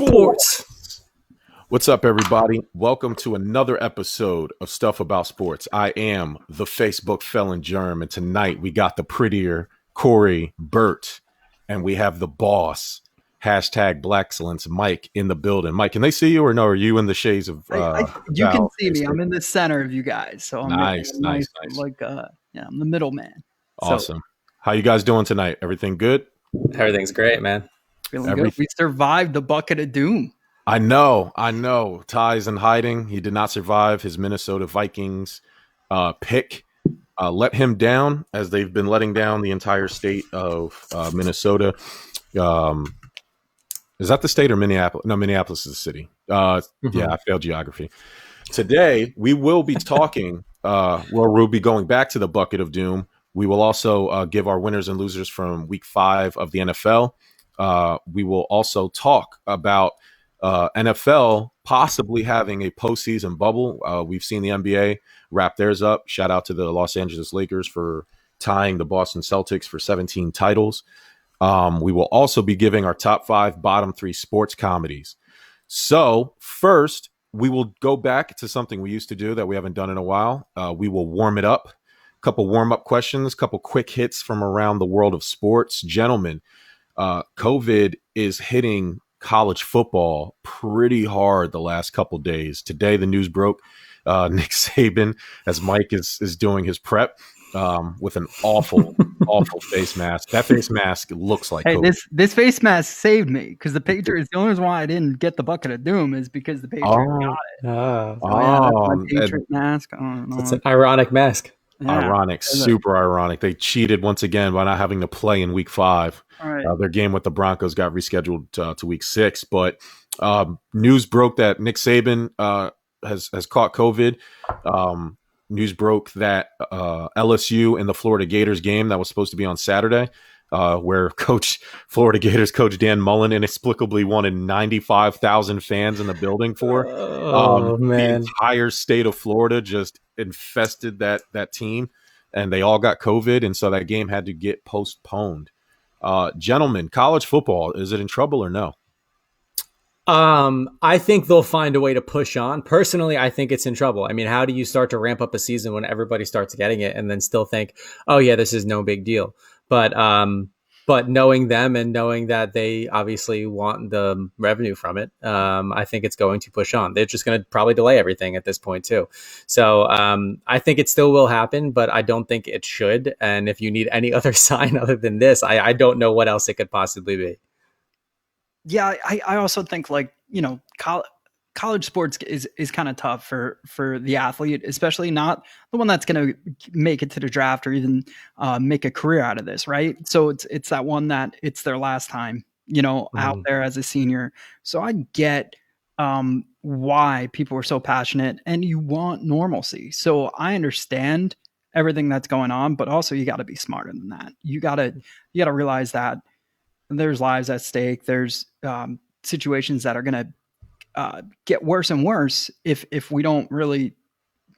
Sports. What's up, everybody? Welcome to another episode of Stuff About Sports. I am the Facebook felon Germ, and tonight we got the prettier Corey, Bert, and we have the boss, hashtag Black Excellence, Mike, in the building. Mike, can they see you or no? Are you in the shades of you can see me. I'm in the center of you guys, so I'm nice. Like, I'm the middleman. Awesome. How you guys doing tonight? Everything good? Everything's great, man. Feeling good. We survived the bucket of doom. I know. Ty's in hiding. He did not survive his Minnesota Vikings pick. Let him down, as they've been letting down the entire state of Minnesota. Is that the state or Minneapolis? No, Minneapolis is the city. Yeah, I failed geography. Today, we will be talking, we'll be going back to the bucket of doom. We will also give our winners and losers from week 5 of the NFL. We will also talk about NFL possibly having a postseason bubble. We've seen the NBA wrap theirs up. Shout out to the Los Angeles Lakers for tying the Boston Celtics for 17 titles. We will also be giving our top 5, bottom 3 sports comedies. So first, we will go back to something we used to do that we haven't done in a while. We will warm it up. Couple warm-up questions, couple quick hits from around the world of sports. Gentlemen, COVID is hitting college football pretty hard the last couple days. Today, the news broke. Nick Saban, as Mike is doing his prep, with an awful face mask. That face mask looks like COVID. This face mask saved me because the Patriots. The only reason why I didn't get the bucket of doom is because the Patriots got it. That's my Patriot mask. It's an ironic mask. Yeah. Ironic, super ironic. They cheated once again by not having to play in week 5. Right. Their game with the Broncos got rescheduled to week 6. But news broke that Nick Saban has caught COVID. News broke that LSU and the Florida Gators game that was supposed to be on Saturday, where Florida Gators coach Dan Mullen inexplicably wanted 95,000 fans in the building for. Man. The entire state of Florida just infested that team, and they all got COVID, and so that game had to get postponed. Gentlemen, college football, is it in trouble or no? I think they'll find a way to push on. Personally, I think it's in trouble. I mean, how do you start to ramp up a season when everybody starts getting it and then still think, oh yeah, this is no big deal? But knowing them and knowing that they obviously want the revenue from it, I think it's going to push on. They're just going to probably delay everything at this point too. So I think it still will happen, but I don't think it should. And if you need any other sign other than this, I don't know what else it could possibly be. Yeah, I also think college sports is kind of tough for the athlete, especially not the one that's going to make it to the draft or even make a career out of this, right? So it's that one that it's their last time, out there as a senior. So I get why people are so passionate and you want normalcy. So I understand everything that's going on, but also you got to be smarter than that. You got to realize that there's lives at stake. There's situations that are going to get worse and worse if we don't really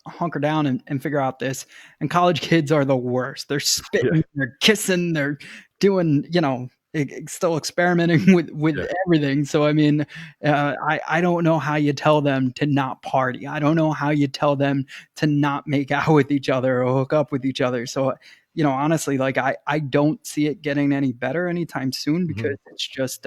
hunker down and figure out this. And college kids are the worst. They're spitting, they're kissing, they're doing, still experimenting with everything. So, I mean, I don't know how you tell them to not party. I don't know how you tell them to not make out with each other or hook up with each other. So, honestly, I don't see it getting any better anytime soon because it's just,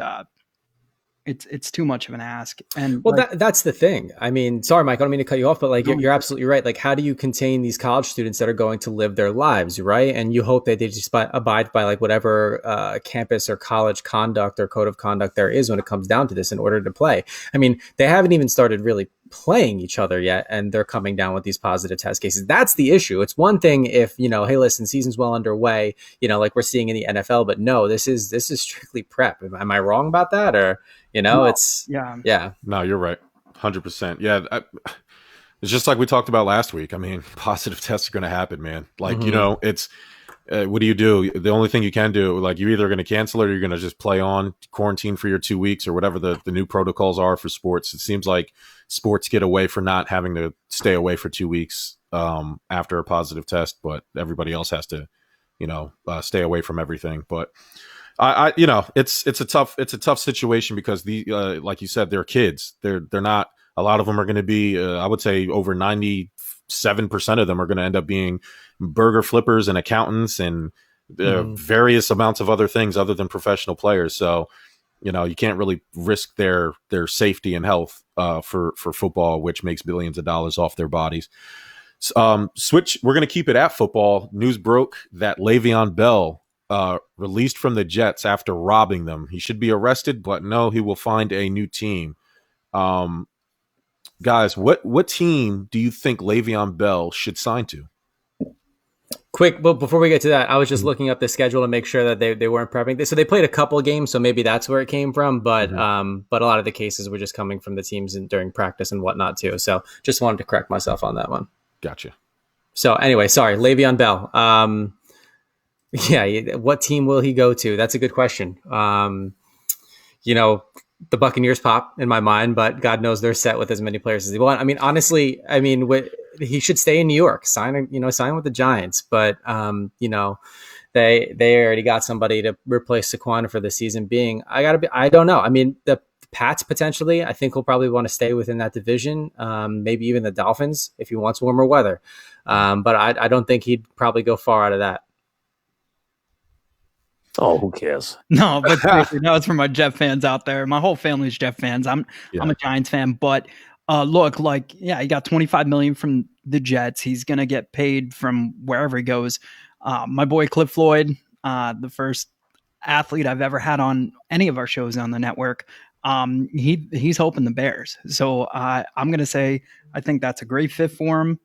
it's too much of an ask. And that's the thing. I mean, sorry, Mike, I don't mean to cut you off, but you're absolutely right. Like, how do you contain these college students that are going to live their lives, right? And you hope that they just abide by whatever campus or college conduct or code of conduct there is when it comes down to this in order to play. I mean, they haven't even started really playing each other yet, and they're coming down with these positive test cases. That's the issue. It's one thing if, hey, listen, season's well underway, like we're seeing in the NFL, but no, this is strictly prep. Am I wrong about that? Or, No, it's, yeah. No, you're right. 100%. Yeah. It's just like we talked about last week. I mean, positive tests are going to happen, man. It's, what do you do? The only thing you can do, you're either going to cancel it or you're going to just play on, quarantine for your 2 weeks or whatever the new protocols are for sports. It seems like sports get away for not having to stay away for 2 weeks after a positive test, but everybody else has to, stay away from everything. But it's a tough situation because like you said, they're kids. They're not. A lot of them are going to be. I would say over 97% of them are going to end up being burger flippers and accountants and various amounts of other things other than professional players. So, you can't really risk their safety and health for football, which makes billions of dollars off their bodies. Switch. We're going to keep it at football. News broke that Le'Veon Bell released from the Jets after robbing them. He should be arrested, but no, he will find a new team. Guys, what team do you think Le'Veon Bell should sign to? Quick, but before we get to that, I was just looking up the schedule to make sure that they weren't prepping. So they played a couple of games, so maybe that's where it came from. But but a lot of the cases were just coming from the teams during practice and whatnot too. So just wanted to correct myself on that one. Gotcha. So anyway, sorry, Le'Veon Bell. Yeah, what team will he go to? That's a good question. The Buccaneers pop in my mind, but God knows they're set with as many players as they want. I mean, honestly, he should stay in New York, sign with the Giants, but they already got somebody to replace Saquon for the season being. I don't know. I mean, the Pats potentially, I think he'll probably want to stay within that division. Maybe even the Dolphins if he wants warmer weather. But I don't think he'd probably go far out of that. Oh, who cares? No, but seriously, no, it's for my Jet fans out there. My whole family's Jet fans. I'm a Giants fan, but look, he got $25 million from the Jets. He's gonna get paid from wherever he goes. My boy Cliff Floyd, the first athlete I've ever had on any of our shows on the network. He's hoping the Bears. So I'm gonna say I think that's a great fit for him.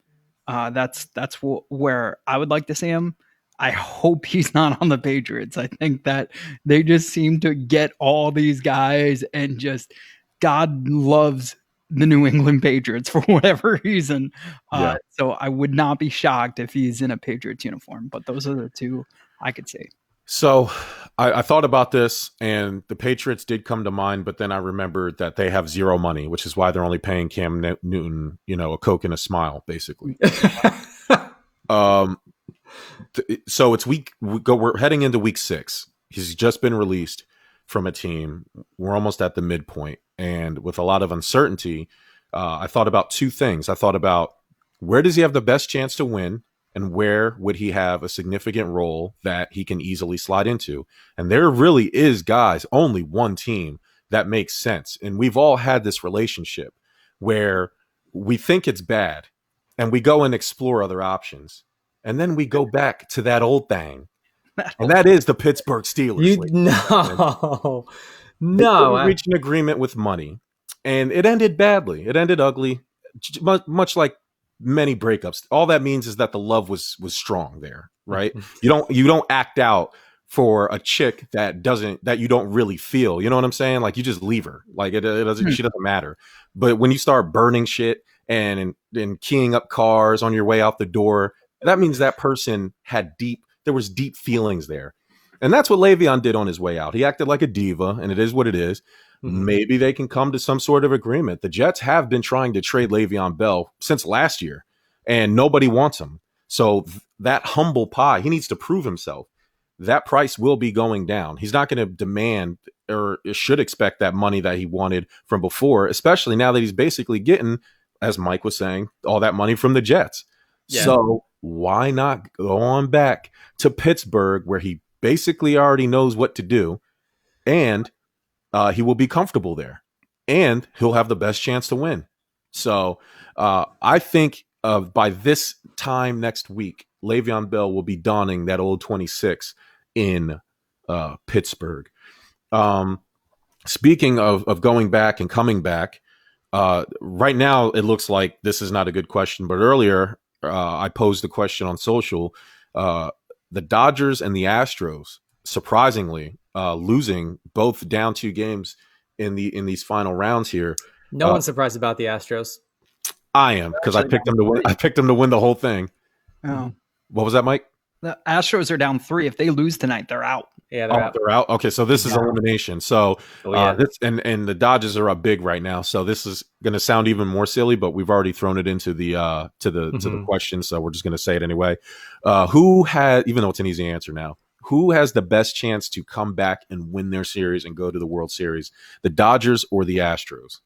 That's where I would like to see him. I hope he's not on the Patriots. I think that they just seem to get all these guys and just God loves the New England Patriots for whatever reason. So I would not be shocked if he's in a Patriots uniform, but those are the two I could see. So I thought about this and the Patriots did come to mind, but then I remembered that they have zero money, which is why they're only paying Cam Newton, a Coke and a smile, basically. So it's we're heading into week 6. He's just been released from a team. We're almost at the midpoint. And with a lot of uncertainty, I thought about two things. I thought about where does he have the best chance to win and where would he have a significant role that he can easily slide into? And there really is, guys, only one team that makes sense. And we've all had this relationship where we think it's bad and we go and explore other options. And then we go back to that old thing. And that is the Pittsburgh Steelers. No. They reached an agreement with money. And it ended badly. It ended ugly, much like many breakups. All that means is that the love was strong there, right? You don't act out for a chick that you don't really feel. You know what I'm saying? Like you just leave her. Like it doesn't she doesn't matter. But when you start burning shit and keying up cars on your way out the door, that means that person there was deep feelings there. And that's what Le'Veon did on his way out. He acted like a diva, and it is what it is. Mm-hmm. Maybe they can come to some sort of agreement. The Jets have been trying to trade Le'Veon Bell since last year, and nobody wants him. So that humble pie, he needs to prove himself. That price will be going down. He's not going to demand or should expect that money that he wanted from before, especially now that he's basically getting, as Mike was saying, all that money from the Jets. Yeah. So why not go on back to Pittsburgh where he basically already knows what to do and he will be comfortable there and he'll have the best chance to win. So I think by this time next week, Le'Veon Bell will be donning that old 26 in Pittsburgh. Speaking of going back and coming back, right now it looks like this is not a good question, but earlier I posed the question on social. The Dodgers and the Astros, surprisingly, losing both down 2 games in these final rounds here. No one's surprised about the Astros. I am, because I picked them to win. I picked them to win the whole thing. Oh. What was that, Mike? The Astros are down 3. If they lose tonight, they're out. Yeah, they're out. Okay, so this is elimination. So this and the Dodgers are up big right now. So this is going to sound even more silly, but we've already thrown it into the to the question. So we're just going to say it anyway. Who had, even though it's an easy answer now, who has the best chance to come back and win their series and go to the World Series, the Dodgers or the Astros?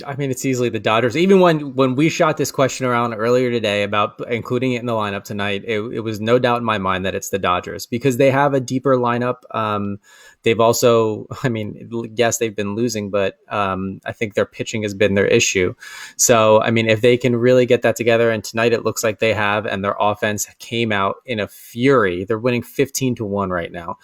I mean, it's easily the Dodgers. Even when we shot this question around earlier today about including it in the lineup tonight, it was no doubt in my mind that it's the Dodgers because they have a deeper lineup. They've also, I mean, yes, they've been losing, but I think their pitching has been their issue. So, I mean, if they can really get that together, and tonight it looks like they have, and their offense came out in a fury. They're winning 15-1 right now.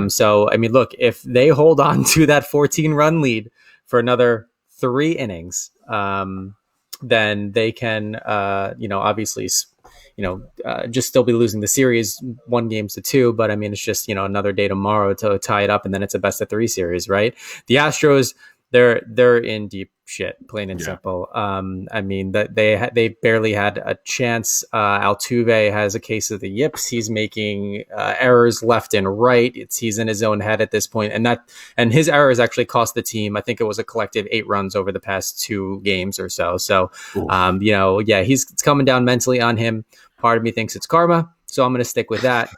So, I mean, look, if they hold on to that 14-run lead for another 3 innings, then they can, obviously, just still be losing the series 1-2. But I mean, it's just, another day tomorrow to tie it up, and then it's a best of 3 series, right? The Astros, they're in deep shit, plain and simple. I mean, that they barely had a chance. Altuve has a case of the yips. He's making errors left and right. He's in his own head at this point, and his errors actually cost the team. I think it was a collective 8 runs over the past 2 games or so. So, it's coming down mentally on him. Part of me thinks it's karma, so I'm going to stick with that.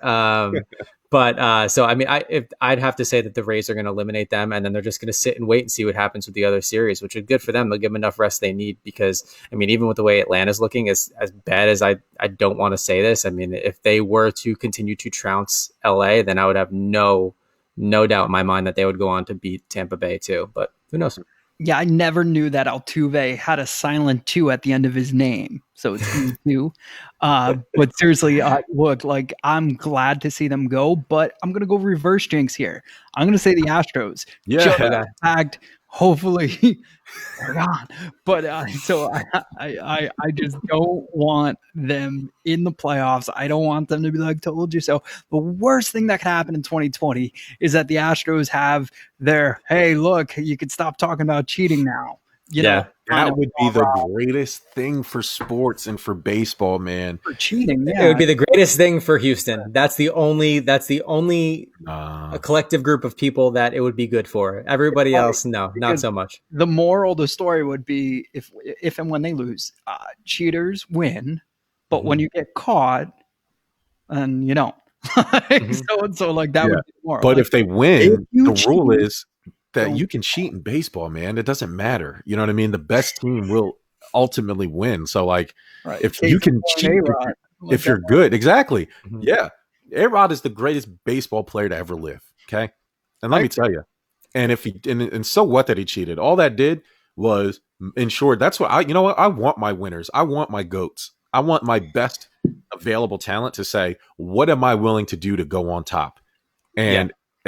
But so, I mean, I'd have to say that the Rays are going to eliminate them, and then they're just going to sit and wait and see what happens with the other series, which is good for them. They'll give them enough rest they need because, I mean, even with the way Atlanta's looking, as bad as I don't want to say this, I mean, if they were to continue to trounce LA, then I would have no doubt in my mind that they would go on to beat Tampa Bay too. But who knows? Yeah, I never knew that Altuve had a silent 2 at the end of his name. So it's 2. But seriously, look, like I'm glad to see them go, but I'm going to go reverse jinx here. I'm going to say the Astros. Yeah. In fact, hopefully they're gone. But so I just don't want them in the playoffs. I don't want them to be like, told you so. The worst thing that could happen in 2020 is that the Astros have their, hey, look, you can stop talking about cheating now. You know, that would be the greatest thing for sports and for baseball, man. For cheating, yeah. It would be the greatest thing for Houston. That's the only a collective group of people that it would be good for. Everybody else, no, not so much. The moral of the story would be if and when they lose, cheaters win, but when you get caught, and you don't. So like that would be the moral. But like, if they win, the rule cheat, is that you can cheat in baseball, man. It doesn't matter. You know what I mean? The best team will ultimately win. So, like, if you can cheat, if you're good, exactly. Mm-hmm. Yeah. A-Rod is the greatest baseball player to ever live. Okay. And let me tell you, and if he, and so what that he cheated, all that did was ensure that's what you know what? I want my winners. I want my GOATs. I want my best available talent to say, what am I willing to do to go on top?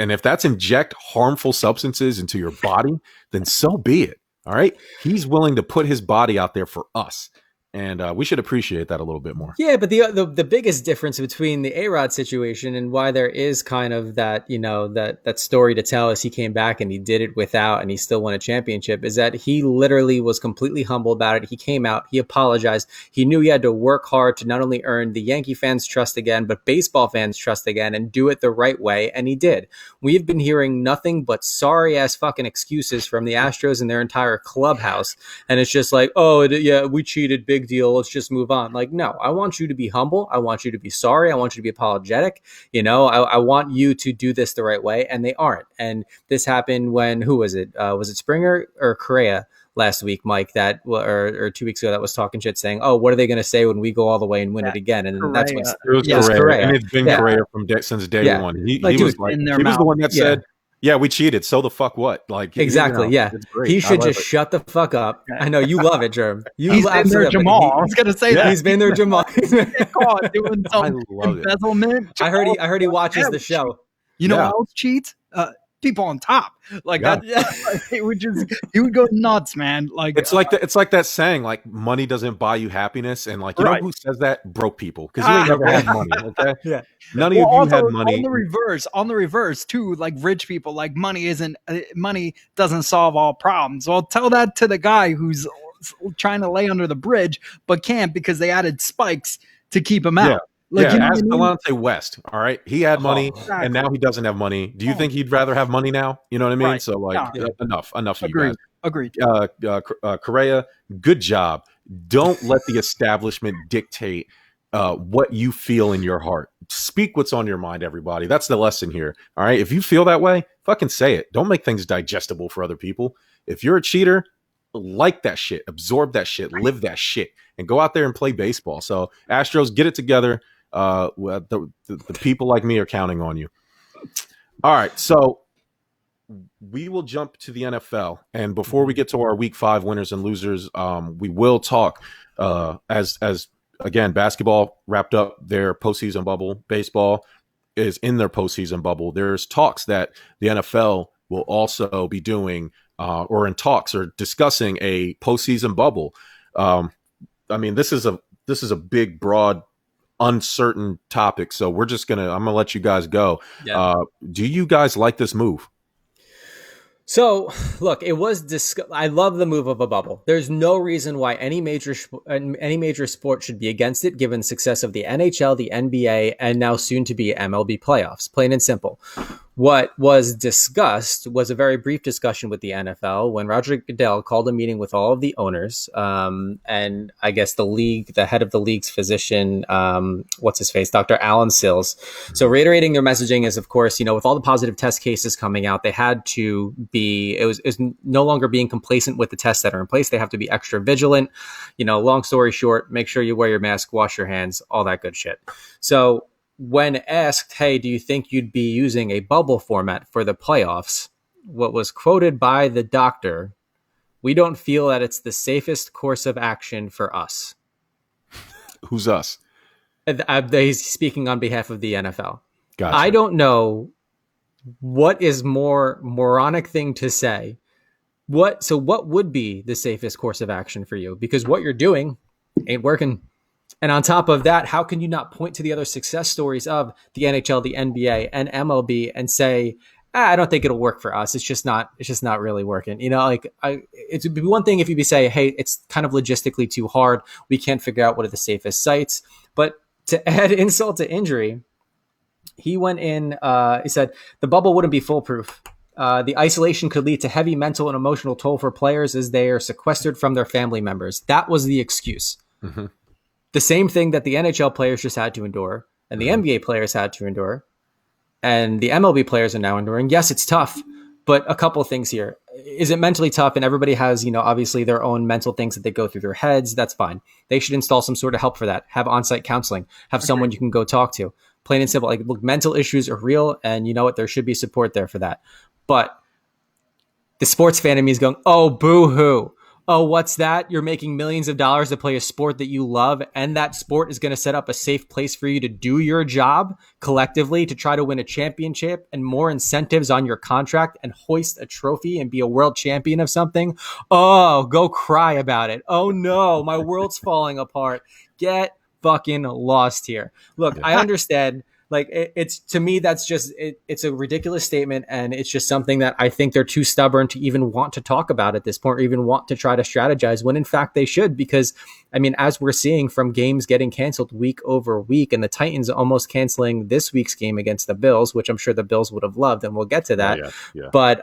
And if that's inject harmful substances into your body, then so be it. All right. He's willing to put his body out there for us. And we should appreciate that a little bit more. Yeah, but the biggest difference between the A-Rod situation and why there is kind of that, that story to tell is he came back and he did it without and he still won a championship is that he literally was completely humble about it. He came out, he apologized. He knew he had to work hard to not only earn the Yankee fans' trust again, but baseball fans' trust again and do it the right way. And he did. We've been hearing nothing but sorry ass fucking excuses from the Astros and their entire clubhouse. And it's just like, oh, yeah, we cheated, big deal. Let's just move on. Like, no, I want you to be humble. I want you to be sorry. I want you to be apologetic. I want you to do this the right way. And they aren't. And this happened when, who was it? Was it Springer or Correa last week, Mike, that or 2 weeks ago that was talking shit saying, oh, what are they going to say when we go all the way and win it again? And Correa. That's when it was Correa. And it's been Correa since day one. He was the one that said, yeah, we cheated. So the fuck what? Like exactly, yeah. He should just shut the fuck up. I know you love it, Germ. He's been there, Jamal. I was gonna say that he's been there, Jamal. He's been caught doing some embezzlement. I heard he watches the show. You know who else cheats? People on top, like that. It would he would go nuts, man. Like it's like that saying, like money doesn't buy you happiness, and like you know who says that? Broke people, because you ain't never had money. Okay, yeah. None of you had money. On the reverse too, like rich people, like money doesn't solve all problems. Well, tell that to the guy who's trying to lay under the bridge but can't because they added spikes to keep him out. Yeah. Like, ask Delonte West. All right, he had money, and now he doesn't have money. Do you think he'd rather have money now? You know what I mean? Right. So, like, enough. Agreed. You guys. Correa, good job. Don't let the establishment dictate what you feel in your heart. speak what's on your mind, everybody. That's the lesson here. All right. If you feel that way, fucking say it. Don't make things digestible for other people. If you're a cheater, like that shit, absorb that shit, live that shit, and go out there and play baseball. So Astros, get it together. The people like me are counting on you. All right. So we will jump to the NFL. And before we get to our week 5 winners and losers, we will talk as again, basketball wrapped up their postseason bubble. Baseball is in their postseason bubble. There's talks that the NFL will also be doing or in talks or discussing a postseason bubble. I mean, this is a big, broad, uncertain topic. So I'm gonna let you guys go. Yeah. Do you guys like this move? So, look, I love the move of a bubble. There's no reason why any major sport should be against it, given the success of the NHL, the NBA, and now soon to be MLB playoffs. Plain and simple. What was discussed was a very brief discussion with the NFL when Roger Goodell called a meeting with all of the owners, and I guess the head of the league's physician, what's his face, Dr. Alan Sills. So reiterating their messaging is, of course, with all the positive test cases coming out, they had to be, it was no longer being complacent with the tests that are in place. They have to be extra vigilant. Long story short, make sure you wear your mask, wash your hands, all that good shit. So when asked, hey, do you think you'd be using a bubble format for the playoffs? What was quoted by the doctor, we don't feel that it's the safest course of action for us. Who's us? He's speaking on behalf of the NFL. Gotcha. I don't know what is more moronic thing to say. What would be the safest course of action for you? Because what you're doing ain't working. And on top of that, how can you not point to the other success stories of the NHL, the NBA, and MLB and say, I don't think it'll work for us. It's just not really working. It would be one thing if you'd be saying, hey, it's kind of logistically too hard. We can't figure out what are the safest sites. But to add insult to injury, he went in, he said, the bubble wouldn't be foolproof. The isolation could lead to heavy mental and emotional toll for players as they are sequestered from their family members. That was the excuse. Mm-hmm. The same thing that the NHL players just had to endure and the NBA players had to endure and the MLB players are now enduring. Yes, it's tough, but a couple of things here. Is it mentally tough? And everybody has, obviously their own mental things that they go through their heads. That's fine. They should install some sort of help for that. Have on-site counseling, have someone you can go talk to. Plain and simple. Look, mental issues are real and you know what? There should be support there for that. But the sports fan in me is going, oh, boo-hoo. Oh, what's that? You're making millions of dollars to play a sport that you love, and that sport is going to set up a safe place for you to do your job collectively to try to win a championship and more incentives on your contract and hoist a trophy and be a world champion of something. Oh, go cry about it. Oh no, my world's falling apart. Get fucking lost here. Look, I understand. It's to me, that's just, it's a ridiculous statement. And it's just something that I think they're too stubborn to even want to talk about at this point or even want to try to strategize when in fact they should, because I mean, as we're seeing from games getting canceled week over week and the Titans almost canceling this week's game against the Bills, which I'm sure the Bills would have loved. And we'll get to that. Yeah. But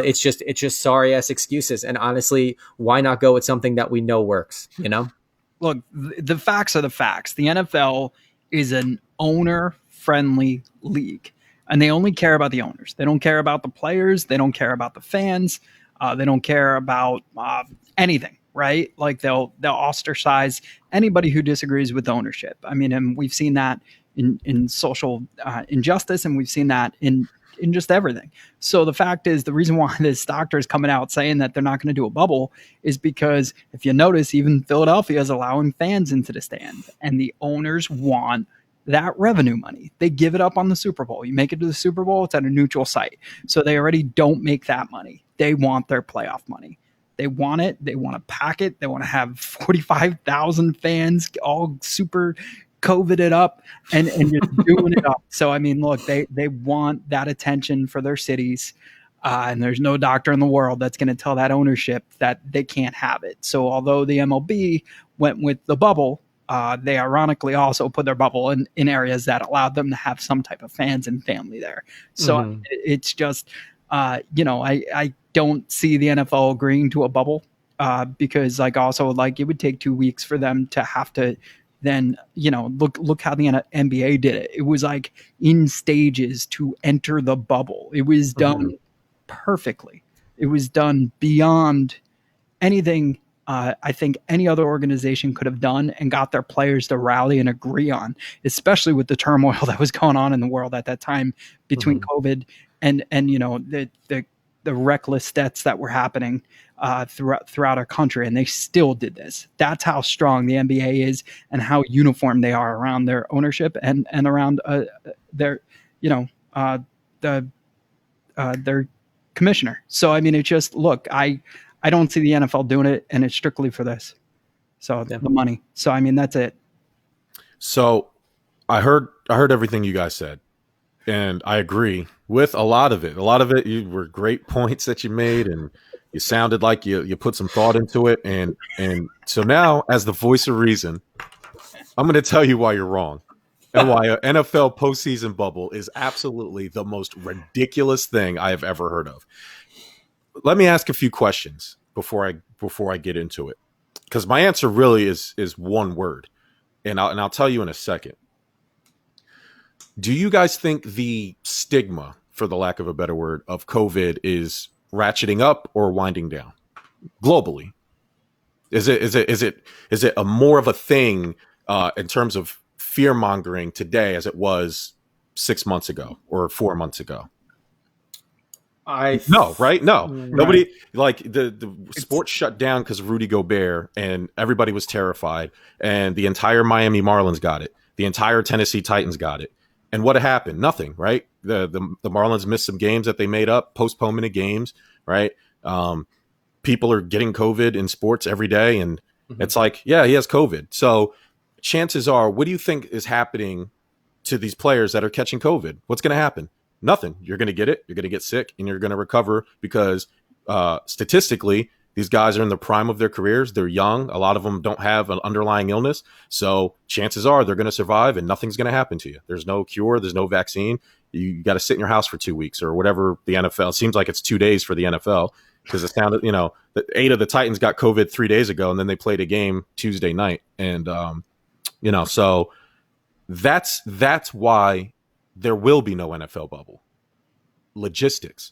it's just sorry ass excuses. And honestly, why not go with something that we know works, Look, the facts are the facts. The NFL is an owner-friendly league, and they only care about the owners. They don't care about the players. They don't care about the fans. They don't care about anything, right? Like they'll ostracize anybody who disagrees with ownership. I mean, and we've seen that in social injustice, and we've seen that in just everything. So the fact is, the reason why this doctor is coming out saying that they're not going to do a bubble is because if you notice, even Philadelphia is allowing fans into the stand, and the owners want that revenue money. They give it up on the Super Bowl. You make it to the Super Bowl, it's at a neutral site. So they already don't make that money. They want their playoff money. They want it. They want to pack it. They want to have 45,000 fans all super COVID it up and just doing it up. So, I mean, look, they want that attention for their cities. And there's no doctor in the world that's going to tell that ownership that they can't have it. So although the MLB went with the bubble, they ironically also put their bubble in areas that allowed them to have some type of fans and family there. So it's just, I don't see the NFL agreeing to a bubble because it would take 2 weeks for them to have to then look how the NBA did it. It was like in stages to enter the bubble. It was done perfectly. It was done beyond anything I think any other organization could have done and got their players to rally and agree on, especially with the turmoil that was going on in the world at that time between COVID and the reckless debts that were happening throughout our country, and they still did this. That's how strong the NBA is and how uniform they are around their ownership and around their their commissioner. So I mean, it just look, I don't see the NFL doing it, and it's strictly for this. So the money. So I mean, that's it. So I heard everything you guys said, and I agree with a lot of it. A lot of it were great points that you made, and you sounded like you put some thought into it. And so now, as the voice of reason, I'm going to tell you why you're wrong, and why an NFL postseason bubble is absolutely the most ridiculous thing I have ever heard of. Let me ask a few questions before I get into it, because my answer really is one word, and I'll tell you in a second. Do you guys think the stigma, for the lack of a better word, of COVID is ratcheting up or winding down globally? Is it a more of a thing in terms of fear mongering today as it was 6 months ago or 4 months ago? No, right? No, nobody, like the sports shut down because of Rudy Gobert, and everybody was terrified, and the entire Miami Marlins got it. The entire Tennessee Titans got it. And what happened? Nothing, right? The Marlins missed some games that they made up, postponement of games, right? People are getting COVID in sports every day, and it's like, yeah, he has COVID. So chances are, what do you think is happening to these players that are catching COVID? What's going to happen? Nothing. You're going to get it. You're going to get sick, and you're going to recover because statistically, these guys are in the prime of their careers. They're young. A lot of them don't have an underlying illness. So chances are they're going to survive, and nothing's going to happen to you. There's no cure. There's no vaccine. You got to sit in your house for 2 weeks or whatever the NFL. It seems like it's 2 days for the NFL because it sounded, that 8 of the Titans got COVID 3 days ago, and then they played a game Tuesday night. And, so that's why there will be no NFL bubble. Logistics.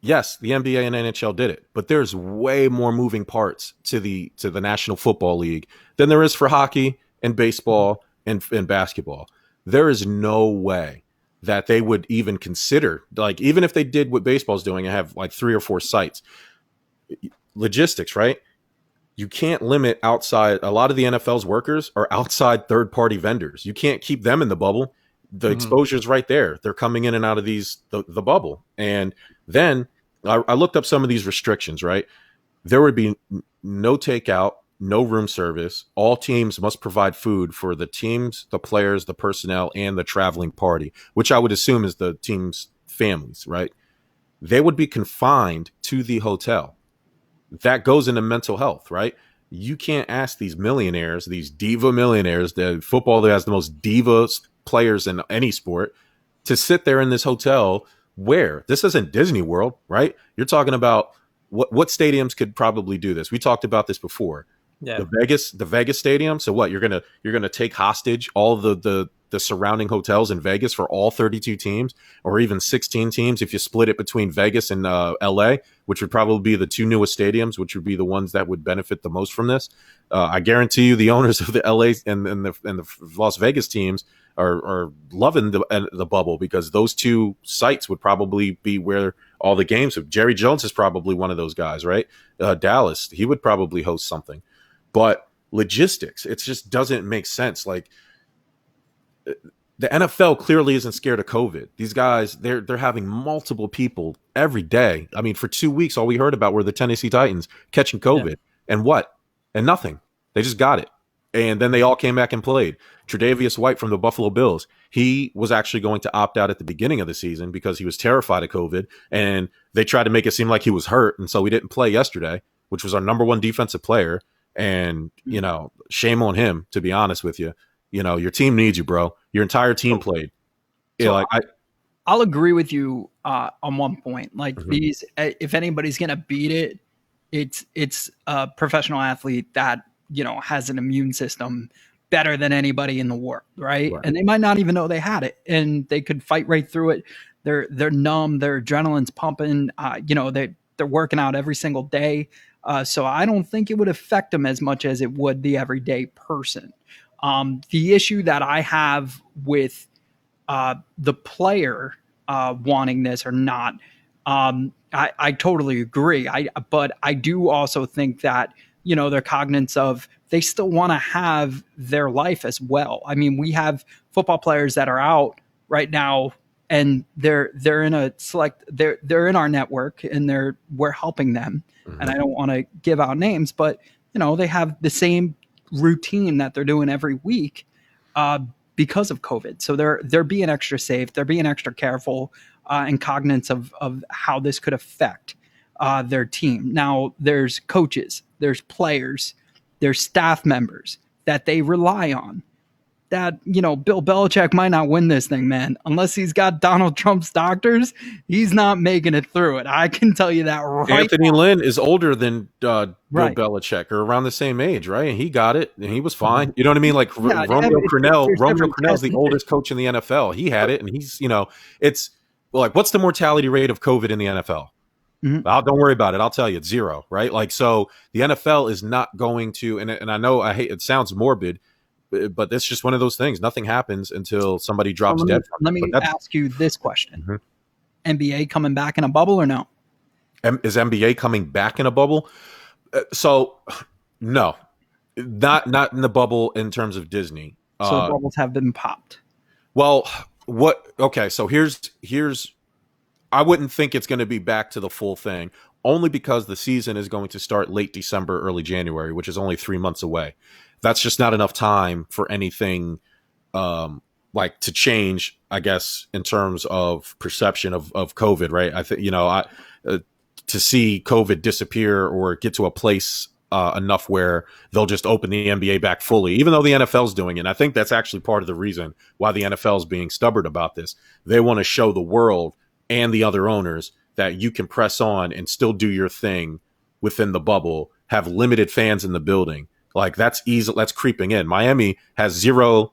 Yes, the NBA and NHL did it, but there's way more moving parts to the National Football League than there is for hockey and baseball and basketball. There is no way that they would even consider, like, even if they did what baseball's doing and have like 3 or 4 sites. Logistics, right? You can't limit outside. A lot of the NFL's workers are outside third-party vendors. You can't keep them in the bubble. The exposure's right there. They're coming in and out of the bubble. And then I looked up some of these restrictions, right? There would be no takeout, no room service. All teams must provide food for the teams, the players, the personnel, and the traveling party, which I would assume is the team's families, right? They would be confined to the hotel. That goes into mental health, right? You can't ask these millionaires, these diva millionaires, the football that has the most divas players in any sport, to sit there in this hotel where this isn't Disney World, right? You're talking about what stadiums could probably do this. We talked about this before. Yeah. The Vegas stadium. So what, you're gonna take hostage all the surrounding hotels in Vegas for all 32 teams, or even 16 teams if you split it between Vegas and LA, which would probably be the 2 newest stadiums, which would be the ones that would benefit the most from this. I guarantee you, the owners of the LA and the Las Vegas teams are loving the bubble, because those 2 sites would probably be where all the games. Jerry Jones is probably one of those guys, right? Dallas, he would probably host something. But logistics, it just doesn't make sense. Like, the NFL clearly isn't scared of COVID. These guys, they're having multiple people every day. I mean, for 2 weeks, all we heard about were the Tennessee Titans catching COVID. And what? And nothing. They just got it. And then they all came back and played. Tre'Davious White from the Buffalo Bills, he was actually going to opt out at the beginning of the season because he was terrified of COVID. And they tried to make it seem like he was hurt. And so he didn't play yesterday, which was our number 1 defensive player. And, shame on him, to be honest with you. Your team needs you, bro. Your entire team played. So I'll agree with you on one point. Like, these, if anybody's going to beat it, it's a professional athlete that, has an immune system better than anybody in the world, right? Right. And they might not even know they had it, and they could fight right through it. They're numb, their adrenaline's pumping. They're working out every single day. So I don't think it would affect them as much as it would the everyday person. The issue that I have with the player wanting this or not, I totally agree. But I do also think that they're cognizant of they still want to have their life as well. I mean, we have football players that are out right now, and they're in a select they're in our network, and we're helping them. Mm-hmm. And I don't want to give out names, but they have the same routine that they're doing every week because of COVID. So they're being extra safe, they're being extra careful and cognizant of how this could affect their team. Now, there's coaches, there's players, there's staff members that they rely on. That, Bill Belichick might not win this thing, man. Unless he's got Donald Trump's doctors, he's not making it through it. I can tell you that right Anthony now. Lynn is older than Bill Belichick, or around the same age, right? And he got it, and he was fine. You know what I mean? Like Romeo Crennel's the oldest coach in the NFL. He had it, and he's, it's like, what's the mortality rate of COVID in the NFL? Mm-hmm. Don't worry about it. I'll tell you, it's 0, right? Like, so the NFL is not going to, and I know it sounds morbid, but it's just one of those things. Nothing happens until somebody drops dead. Let me ask you this question. Mm-hmm. NBA coming back in a bubble or no? Is NBA coming back in a bubble? So no, not in the bubble in terms of Disney. So bubbles have been popped. Well, okay. So here's, I wouldn't think it's going to be back to the full thing, only because the season is going to start late December, early January, which is only 3 months away. That's just not enough time for anything like to change, I guess, in terms of perception of COVID, right? I think, to see COVID disappear or get to a place enough where they'll just open the NBA back fully, even though the NFL's doing it. And I think that's actually part of the reason why the NFL is being stubborn about this. They want to show the world and the other owners that you can press on and still do your thing within the bubble, have limited fans in the building. Like, that's easy. That's creeping in. Miami has zero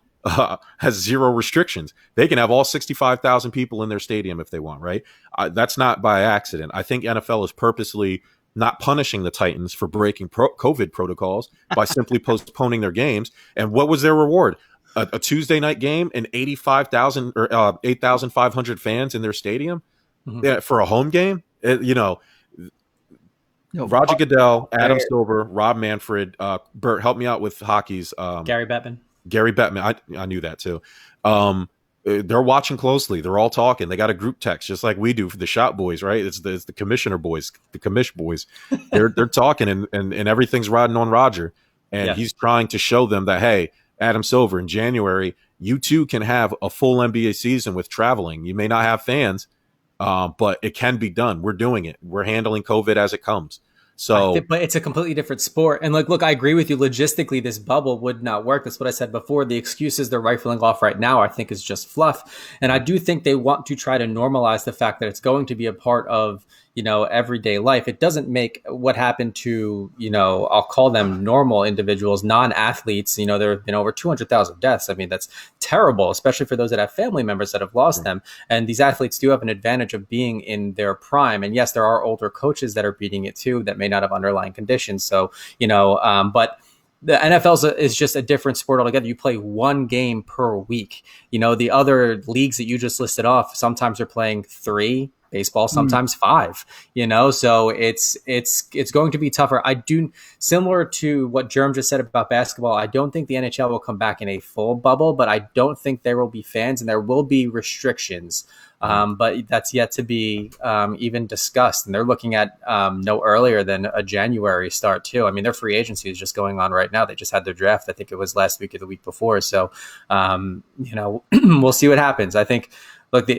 restrictions. They can have all 65,000 people in their stadium if they want, right? That's not by accident. I think NFL is purposely not punishing the Titans for breaking COVID protocols by simply postponing their games. And what was their reward? A Tuesday night game and 85,000 or 8,500 fans in their stadium for a home game. Roger Goodell, Adam Silver, Rob Manfred, Bert, help me out with hockey's. Gary Bettman. I knew that too. They're watching closely. They're all talking. They got a group text just like we do for the Shot Boys, right? It's the commissioner boys, the commish boys. They're talking and everything's riding on Roger. And he's trying to show them that, hey, Adam Silver, in January, you too can have a full NBA season with traveling. You may not have fans, but it can be done. We're doing it. We're handling COVID as it comes. So, but it's a completely different sport. And look, I agree with you. Logistically, this bubble would not work. That's what I said before. The excuses they're rifling off right now, I think, is just fluff. And I do think they want to try to normalize the fact that it's going to be a part of, everyday life. It doesn't make what happened to, I'll call them normal individuals, non-athletes. There have been over 200,000 deaths. I mean, that's terrible, especially for those that have family members that have lost them. And these athletes do have an advantage of being in their prime. And yes, there are older coaches that are beating it too, that may not have underlying conditions. So, but the NFL is just a different sport altogether. You play one game per week. The other leagues that you just listed off, sometimes they're playing 3. Baseball, sometimes 5, so it's going to be tougher. I do, similar to what Jerm just said about basketball, I don't think the NHL will come back in a full bubble, but I don't think there will be fans and there will be restrictions. But that's yet to be even discussed. And they're looking at no earlier than a January start too. I mean, their free agency is just going on right now. They just had their draft. I think it was last week or the week before. So, we'll see what happens. I think, look,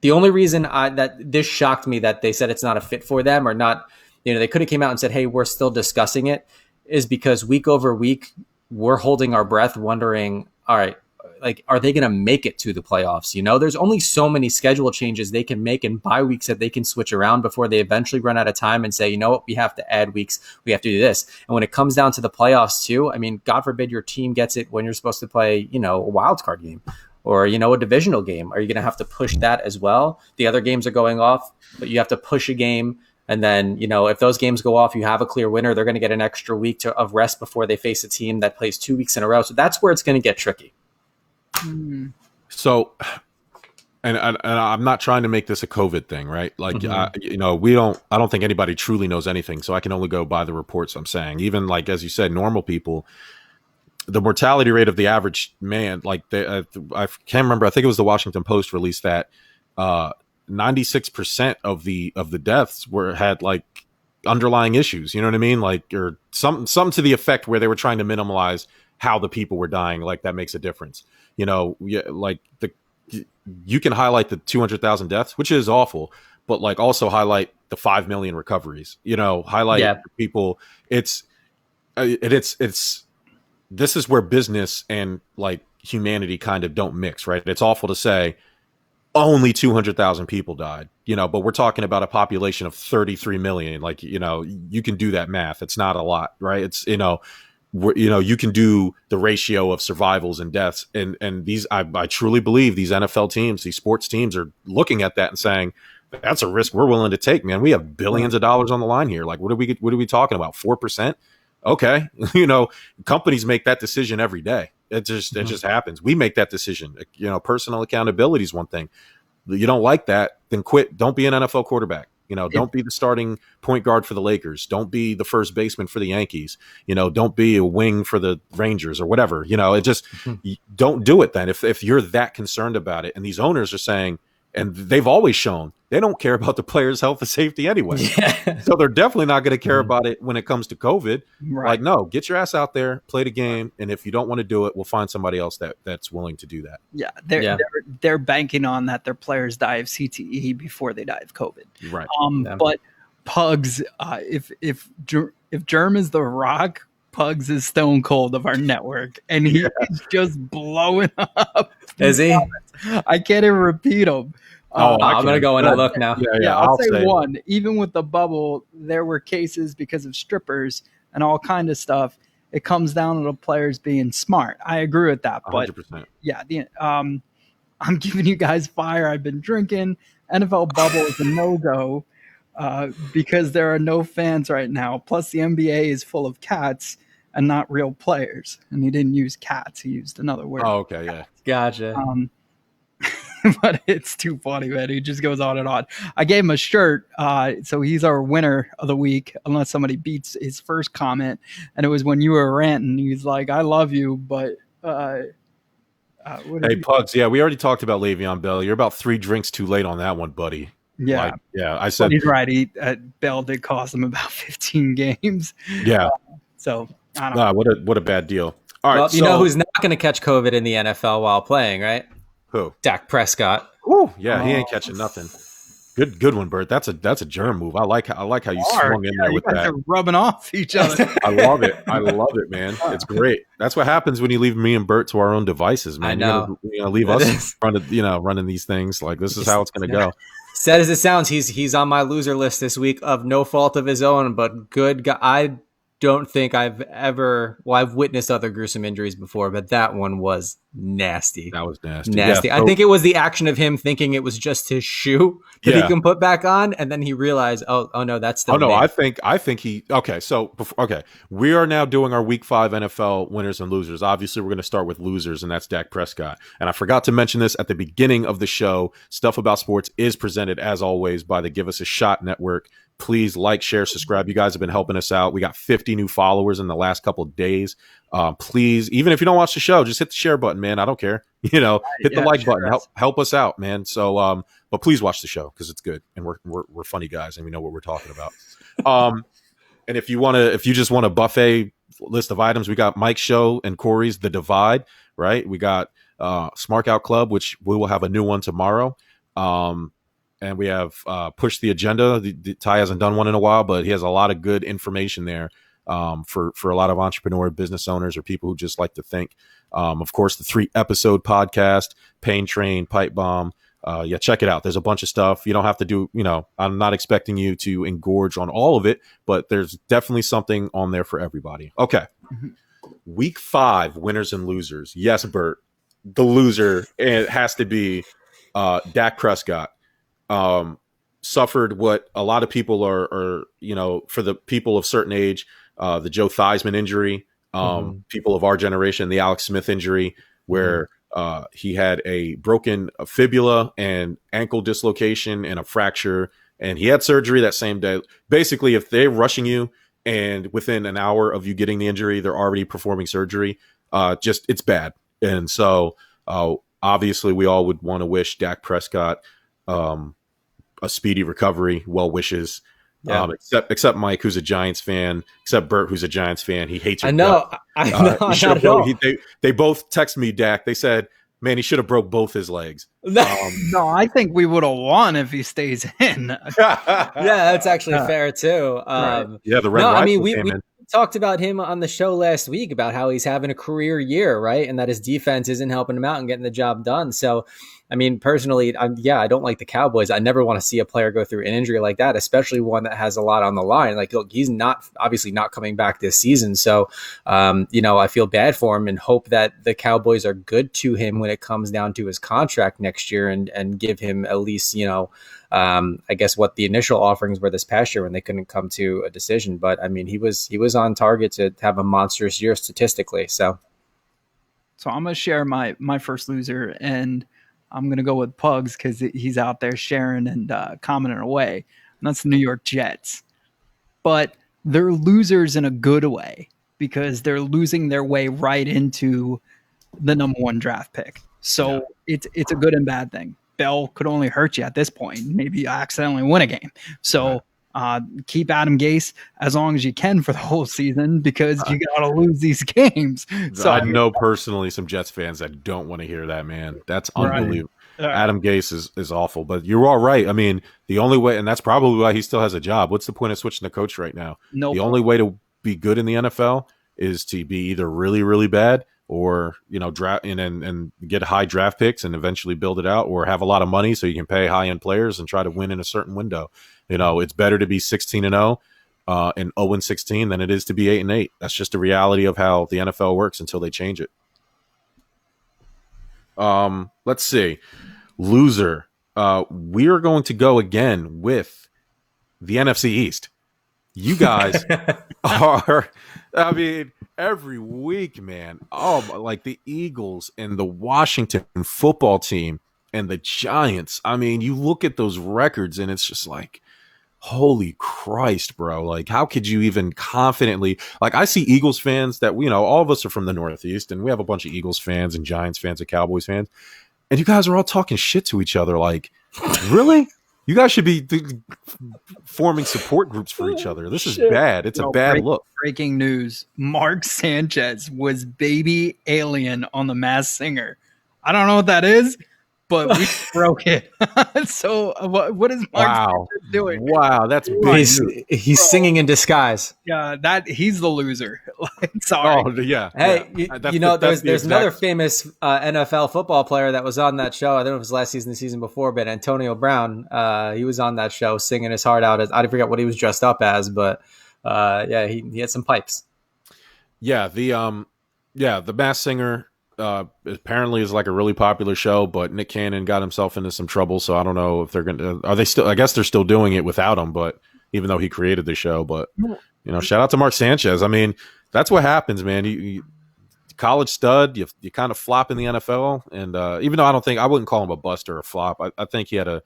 the only reason that this shocked me that they said it's not a fit for them or not, they could have came out and said, hey, we're still discussing it, is because week over week, we're holding our breath wondering, all right, like, are they going to make it to the playoffs? You know, there's only so many schedule changes they can make and bye weeks that they can switch around before they eventually run out of time and say, you know what, we have to add weeks. We have to do this. And when it comes down to the playoffs too, I mean, God forbid your team gets it when you're supposed to play, you know, a wild card game or, you know, a divisional game. Are you going to have to push that as well? The other games are going off, but you have to push a game. And then, you know, if those games go off, you have a clear winner. They're going to get an extra week of rest before they face a team that plays 2 weeks in a row. So that's where it's going to get tricky. So, and I'm not trying to make this a COVID thing, right? Like, you know, I don't think anybody truly knows anything. So I can only go by the reports I'm saying. Even like, as you said, normal people, the mortality rate of the average man, like I can't remember. I think it was the Washington Post released that 96% of the deaths had like underlying issues. You know what I mean? Like, or some to the effect where they were trying to minimize how the people were dying. Like that makes a difference. You know, like you can highlight the 200,000 deaths, which is awful, but like also highlight the 5 million recoveries. You know, highlight people. It's this is where business and like humanity kind of don't mix, right? It's awful to say only 200,000 people died, you know, but we're talking about a population of 33 million. Like, you know, you can do that math. It's not a lot, right? It's, you know, you can do the ratio of survivals and deaths. And these, I truly believe these NFL teams, these sports teams are looking at that and saying, that's a risk we're willing to take, man. We have billions of dollars on the line here. Like, what are we talking about? 4%? Okay. You know, companies make that decision every day. It just happens. We make that decision. You know, personal accountability is one thing. You don't like that, then quit. Don't be an NFL quarterback. You know, don't be the starting point guard for the Lakers. Don't be the first baseman for the Yankees. You know, don't be a wing for the Rangers or whatever. You know, it just don't do it then. If you're that concerned about it, and these owners are saying, and they've always shown they don't care about the players' health and safety anyway. Yeah. So they're definitely not going to care about it when it comes to COVID. Right. Like, no, get your ass out there, play the game, and if you don't want to do it, we'll find somebody else that's willing to do that. Yeah, they're banking on that their players die of CTE before they die of COVID. Right. But Pugs, if Germ is the Rock, Pugs is Stone Cold of our network, and he's just blowing up. Is he? I can't even repeat them. I'm going to go in and look now. Yeah, I'll say one. Even with the bubble, there were cases because of strippers and all kind of stuff. It comes down to the players being smart. I agree with that. But 100%. Yeah, I'm giving you guys fire. I've been drinking. NFL bubble is a no-go because there are no fans right now. Plus, the NBA is full of cats and not real players. And he didn't use cats. He used another word. Oh, okay, yeah. Gotcha. But it's too funny, man. He just goes on and on. I gave him a shirt, so he's our winner of the week, unless somebody beats his first comment. And it was when you were ranting. He's like, I love you, but... hey, Pugs, yeah, we already talked about Le'Veon Bell. You're about 3 drinks too late on that one, buddy. Yeah. I said... He's right. Bell did cost him about 15 games. Yeah. So, I don't know. What a bad deal. All right, well, you know who's not going to catch COVID in the NFL while playing, right? Who? Dak Prescott. Ooh, yeah, he ain't catching nothing. Good one, Bert. That's a germ move. I like how you swung in there with that. Are rubbing off each other. I love it, man. It's great. That's what happens when you leave me and Bert to our own devices, man. I know. You're gonna leave us running these things. Like, this is how it's gonna go. Sad as it sounds, he's on my loser list this week of no fault of his own, but good guy. I don't think I've witnessed other gruesome injuries before, but that one was nasty. That was nasty. Yeah, so, I think it was the action of him thinking it was just his shoe that he can put back on, and then he realized, oh no, that's the. Oh no, me. I think he. Okay, so we are now doing our Week 5 NFL winners and losers. Obviously, we're going to start with losers, and that's Dak Prescott. And I forgot to mention this at the beginning of the show. Stuff About Sports is presented as always by the Give Us a Shot Network. Please like, share, subscribe. You guys have been helping us out. We got 50 new followers in the last couple of days. Please, even if you don't watch the show, just hit the share button, man. I don't care. Hit the like button. Help us out, man. So, but please watch the show because it's good and we're funny guys and we know what we're talking about. And if you just want a buffet list of items, we got Mike's show and Corey's The Divide, right? We got Smart Out Club, which we will have a new one tomorrow. And we have Push the Agenda. Ty hasn't done one in a while, but he has a lot of good information there for a lot of entrepreneur business owners or people who just like to think. Of course, the 3-episode podcast, Pain Train, Pipe Bomb. Yeah, check it out. There's a bunch of stuff. You don't have to do, I'm not expecting you to engorge on all of it, but there's definitely something on there for everybody. Okay. Week 5, winners and losers. Yes, Bert, the loser, it has to be Dak Prescott. Suffered what a lot of people are, for the people of certain age, the Joe Theismann injury, people of our generation, the Alex Smith injury, where he had a broken fibula and ankle dislocation and a fracture, and he had surgery that same day. Basically, if they're rushing you and within an hour of you getting the injury, they're already performing surgery, it's bad. And so obviously we all would want to wish Dak Prescott a speedy recovery, well wishes. Yeah. Except Mike, who's a Giants fan, except Bert, who's a Giants fan. He hates your I know. They both texted me, Dak. They said, man, he should have broke both his legs. No, I think we would have won if he stays in. Yeah, that's actually fair too. Right. Yeah, the Red Rifle we talked about him on the show last week about how he's having a career year, right? And that his defense isn't helping him out and getting the job done. So, I mean, personally, I don't like the Cowboys. I never want to see a player go through an injury like that, especially one that has a lot on the line. Like, look, he's obviously not coming back this season. So, I feel bad for him and hope that the Cowboys are good to him when it comes down to his contract next year and give him at least, I guess what the initial offerings were this past year when they couldn't come to a decision. But I mean, he was on target to have a monstrous year statistically. So I'm going to share my first loser, and I'm going to go with Pugs because he's out there sharing and commenting away. And that's the New York Jets. But they're losers in a good way because they're losing their way right into the number 1 draft pick. So it's a good and bad thing. Bell could only hurt you at this point. Maybe you accidentally win a game. So keep Adam Gase as long as you can for the whole season because you got to lose these games. So I know personally some Jets fans that don't want to hear that, man. That's unbelievable. Right. Adam Gase is awful, but you're all right. I mean, the only way, and that's probably why he still has a job. What's the point of switching to coach right now? Nope. The only way to be good in the NFL is to be either really, really bad or draft and get high draft picks and eventually build it out, or have a lot of money so you can pay high end players and try to win in a certain window. It's better to be 16-0 and 0-16 than it is to be 8-8. That's just the reality of how the NFL works until they change it. Let's see, loser. We are going to go again with the NFC East. You guys are, I mean, every week, man. Like the Eagles and the Washington football team and the Giants. I mean, you look at those records and it's just like, holy Christ, bro. Like, how could you even confidently, like, I see Eagles fans that, all of us are from the Northeast and we have a bunch of Eagles fans and Giants fans and Cowboys fans. And you guys are all talking shit to each other. Like, really? You guys should be forming support groups for each other. This is bad. It's a bad look. Breaking news. Mark Sanchez was baby alien on The Masked Singer. I don't know what that is, but we broke it. So what is Mark Sanchez doing? Wow, that's big. He's singing in disguise. Yeah, he's the loser. Sorry. Oh, yeah. Hey, there's another famous NFL football player that was on that show. I don't know if it was last season, the season before, but Antonio Brown. He was on that show singing his heart out. I forget what he was dressed up as, but he had some pipes. Yeah, the Masked Singer. Apparently is like a really popular show, but Nick Cannon got himself into some trouble, so I don't know if they're are they still, I guess they're still doing it without him, but even though he created the show. But shout out to Mark Sanchez. I mean, that's what happens, man. You college stud, you kind of flop in the NFL, and even though I wouldn't call him a bust or a flop, I think he had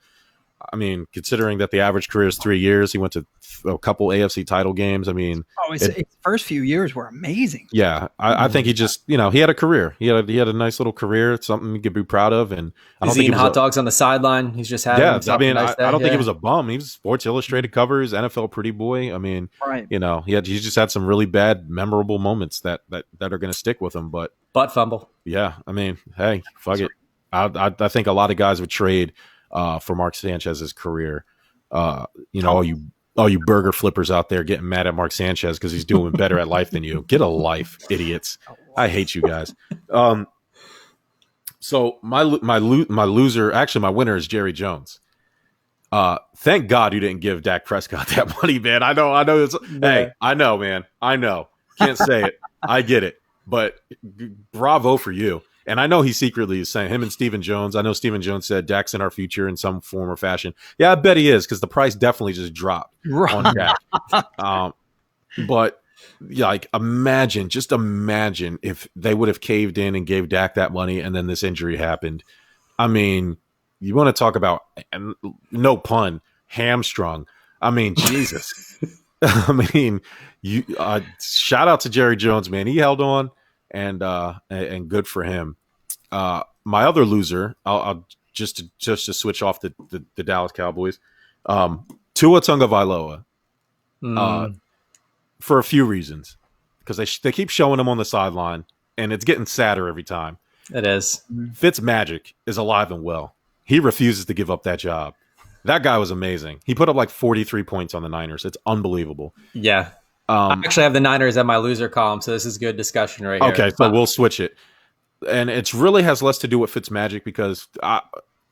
considering that the average career is 3 years, he went to a couple AFC title games. I mean, his first few years were amazing. Yeah, I think he just, he had a career. He had a nice little career. It's something you could be proud of. And I don't think eating hot dogs on the sideline. He's just having. Yeah, I mean, I don't think he was a bum. He was Sports Illustrated covers, NFL Pretty Boy. I mean, right. He just had some really bad, memorable moments that are going to stick with him. But butt fumble. Yeah, I mean, hey, fuck it. I think a lot of guys would trade for Mark Sanchez's career. all you burger flippers out there getting mad at Mark Sanchez because he's doing better at life than you. Get a life, idiots. I hate you guys. So my loser, actually my winner is Jerry Jones. Thank God you didn't give Dak Prescott that money, man. I know. Hey, I know, man. I know. Can't say it. I get it. But bravo for you. And I know he secretly is saying, him and Stephen Jones, I know Stephen Jones said Dak's in our future in some form or fashion. Yeah, I bet he is, because the price definitely just dropped on Dak. But yeah, like imagine if they would have caved in and gave Dak that money and then this injury happened. I mean, you want to talk about, no pun, hamstrung. I mean, Jesus. I mean, you shout out to Jerry Jones, man. He held on, and good for him. My other loser, I'll just to switch off the Dallas Cowboys, Tua Tagovailoa, for a few reasons, because they keep showing him on the sideline, and it's getting sadder every time. It is. Fitzmagic is alive and well. He refuses to give up that job. That guy was amazing. He put up like 43 points on the Niners. It's unbelievable. Yeah. I actually have the Niners at my loser column, so this is good discussion right here. Okay, so we'll switch it. And it really has less to do with Fitzmagic, because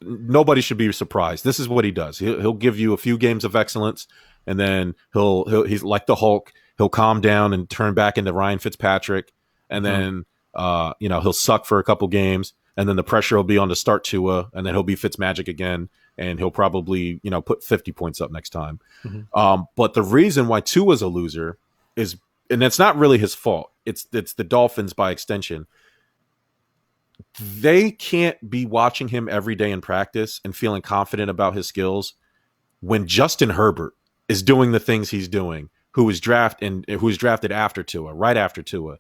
nobody should be surprised. This is what he does. He'll give you a few games of excellence, and then he's like the Hulk. He'll calm down and turn back into Ryan Fitzpatrick, and then he'll suck for a couple games, and then the pressure will be on to start Tua, and then he'll be Fitzmagic again, and he'll probably put 50 points up next time. But the reason why Tua's a loser is, and it's not really his fault. It's the Dolphins by extension. They can't be watching him every day in practice and feeling confident about his skills when Justin Herbert is doing the things he's doing, who was drafted after Tua, right after Tua.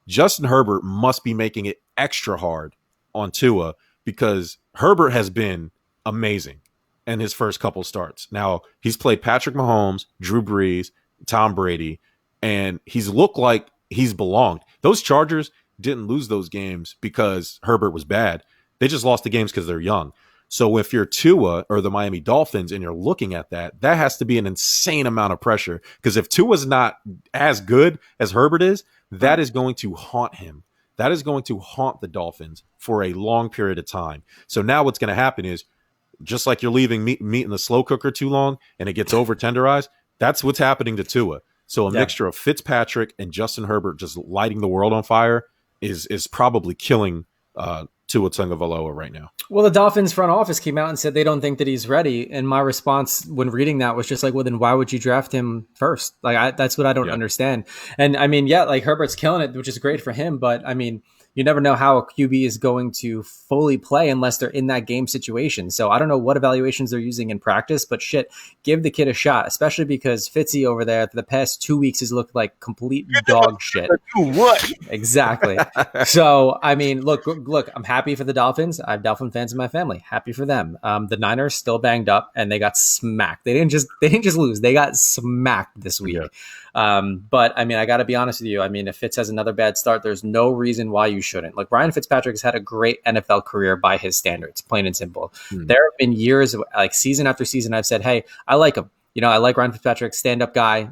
Justin Herbert must be making it extra hard on Tua, because Herbert has been amazing in his first couple starts. Now, he's played Patrick Mahomes, Drew Brees, Tom Brady, and he's looked like he's belonged. Those Chargers didn't lose those games because Herbert was bad. They just lost the games because they're young. So if you're Tua or the Miami Dolphins and you're looking at that has to be an insane amount of pressure, because if Tua's not as good as Herbert is, that is going to haunt him. That is going to haunt the Dolphins for a long period of time. So now what's going to happen is, just like you're leaving meat in the slow cooker too long and it gets over tenderized, that's what's happening to Tua. So a mixture of Fitzpatrick and Justin Herbert just lighting the world on fire is probably killing Tua Tagovailoa right now. Well, the Dolphins front office came out and said they don't think that he's ready. And my response when reading that was just like, well, then why would you draft him first? Like, that's what I don't understand. And I mean, like Herbert's killing it, which is great for him. But I mean, you never know how a QB is going to fully play unless they're in that game situation. So I don't know what evaluations they're using in practice, but shit, give the kid a shot, especially because Fitzy over there for the past 2 weeks has looked like complete dog shit. What? Exactly. So, I mean, look, I'm happy for the Dolphins. I have Dolphin fans in my family. Happy for them. The Niners still banged up and they got smacked. They didn't just lose. They got smacked this week. Yeah. But I mean, I got to be honest with you. I mean, if Fitz has another bad start, there's no reason why you shouldn't. Like, Ryan Fitzpatrick has had a great NFL career by his standards, plain and simple. There have been years, like season after season, I've said, hey, I like him. I like Ryan Fitzpatrick, stand-up guy,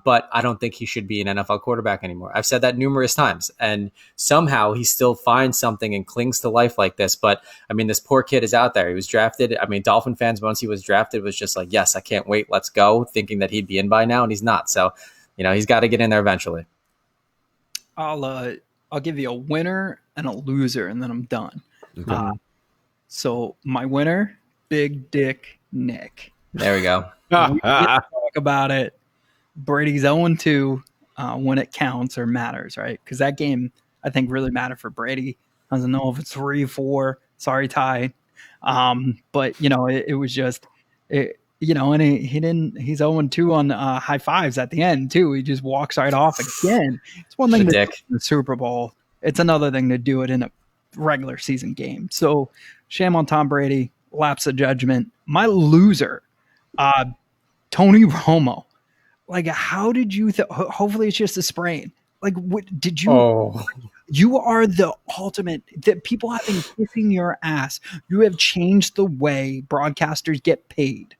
but I don't think he should be an NFL quarterback anymore. I've said that numerous times, and somehow he still finds something and clings to life like this. But, I mean, this poor kid is out there. He was drafted. I mean, Dolphin fans, once he was drafted, was just like, yes, I can't wait, let's go, thinking that he'd be in by now, and he's not. So, he's got to get in there eventually. I'll give you a winner and a loser, and then I'm done. Okay. So my winner, Big Dick Nick. There we go. We didn't talk about it. Brady's 0-2 when it counts or matters, right? Because that game, I think, really mattered for Brady. I don't know if it's 3-4. Sorry, Ty. But it was just it. And he didn't. He's 0-2 on high fives at the end too. He just walks right off again. It's one thing to do it in the Super Bowl. It's another thing to do it in a regular season game. So shame on Tom Brady. Lapse of judgment. My loser, Tony Romo. Like, how did you? Hopefully, it's just a sprain. Like, what did you? Oh. You are the ultimate. That people have been kissing your ass. You have changed the way broadcasters get paid.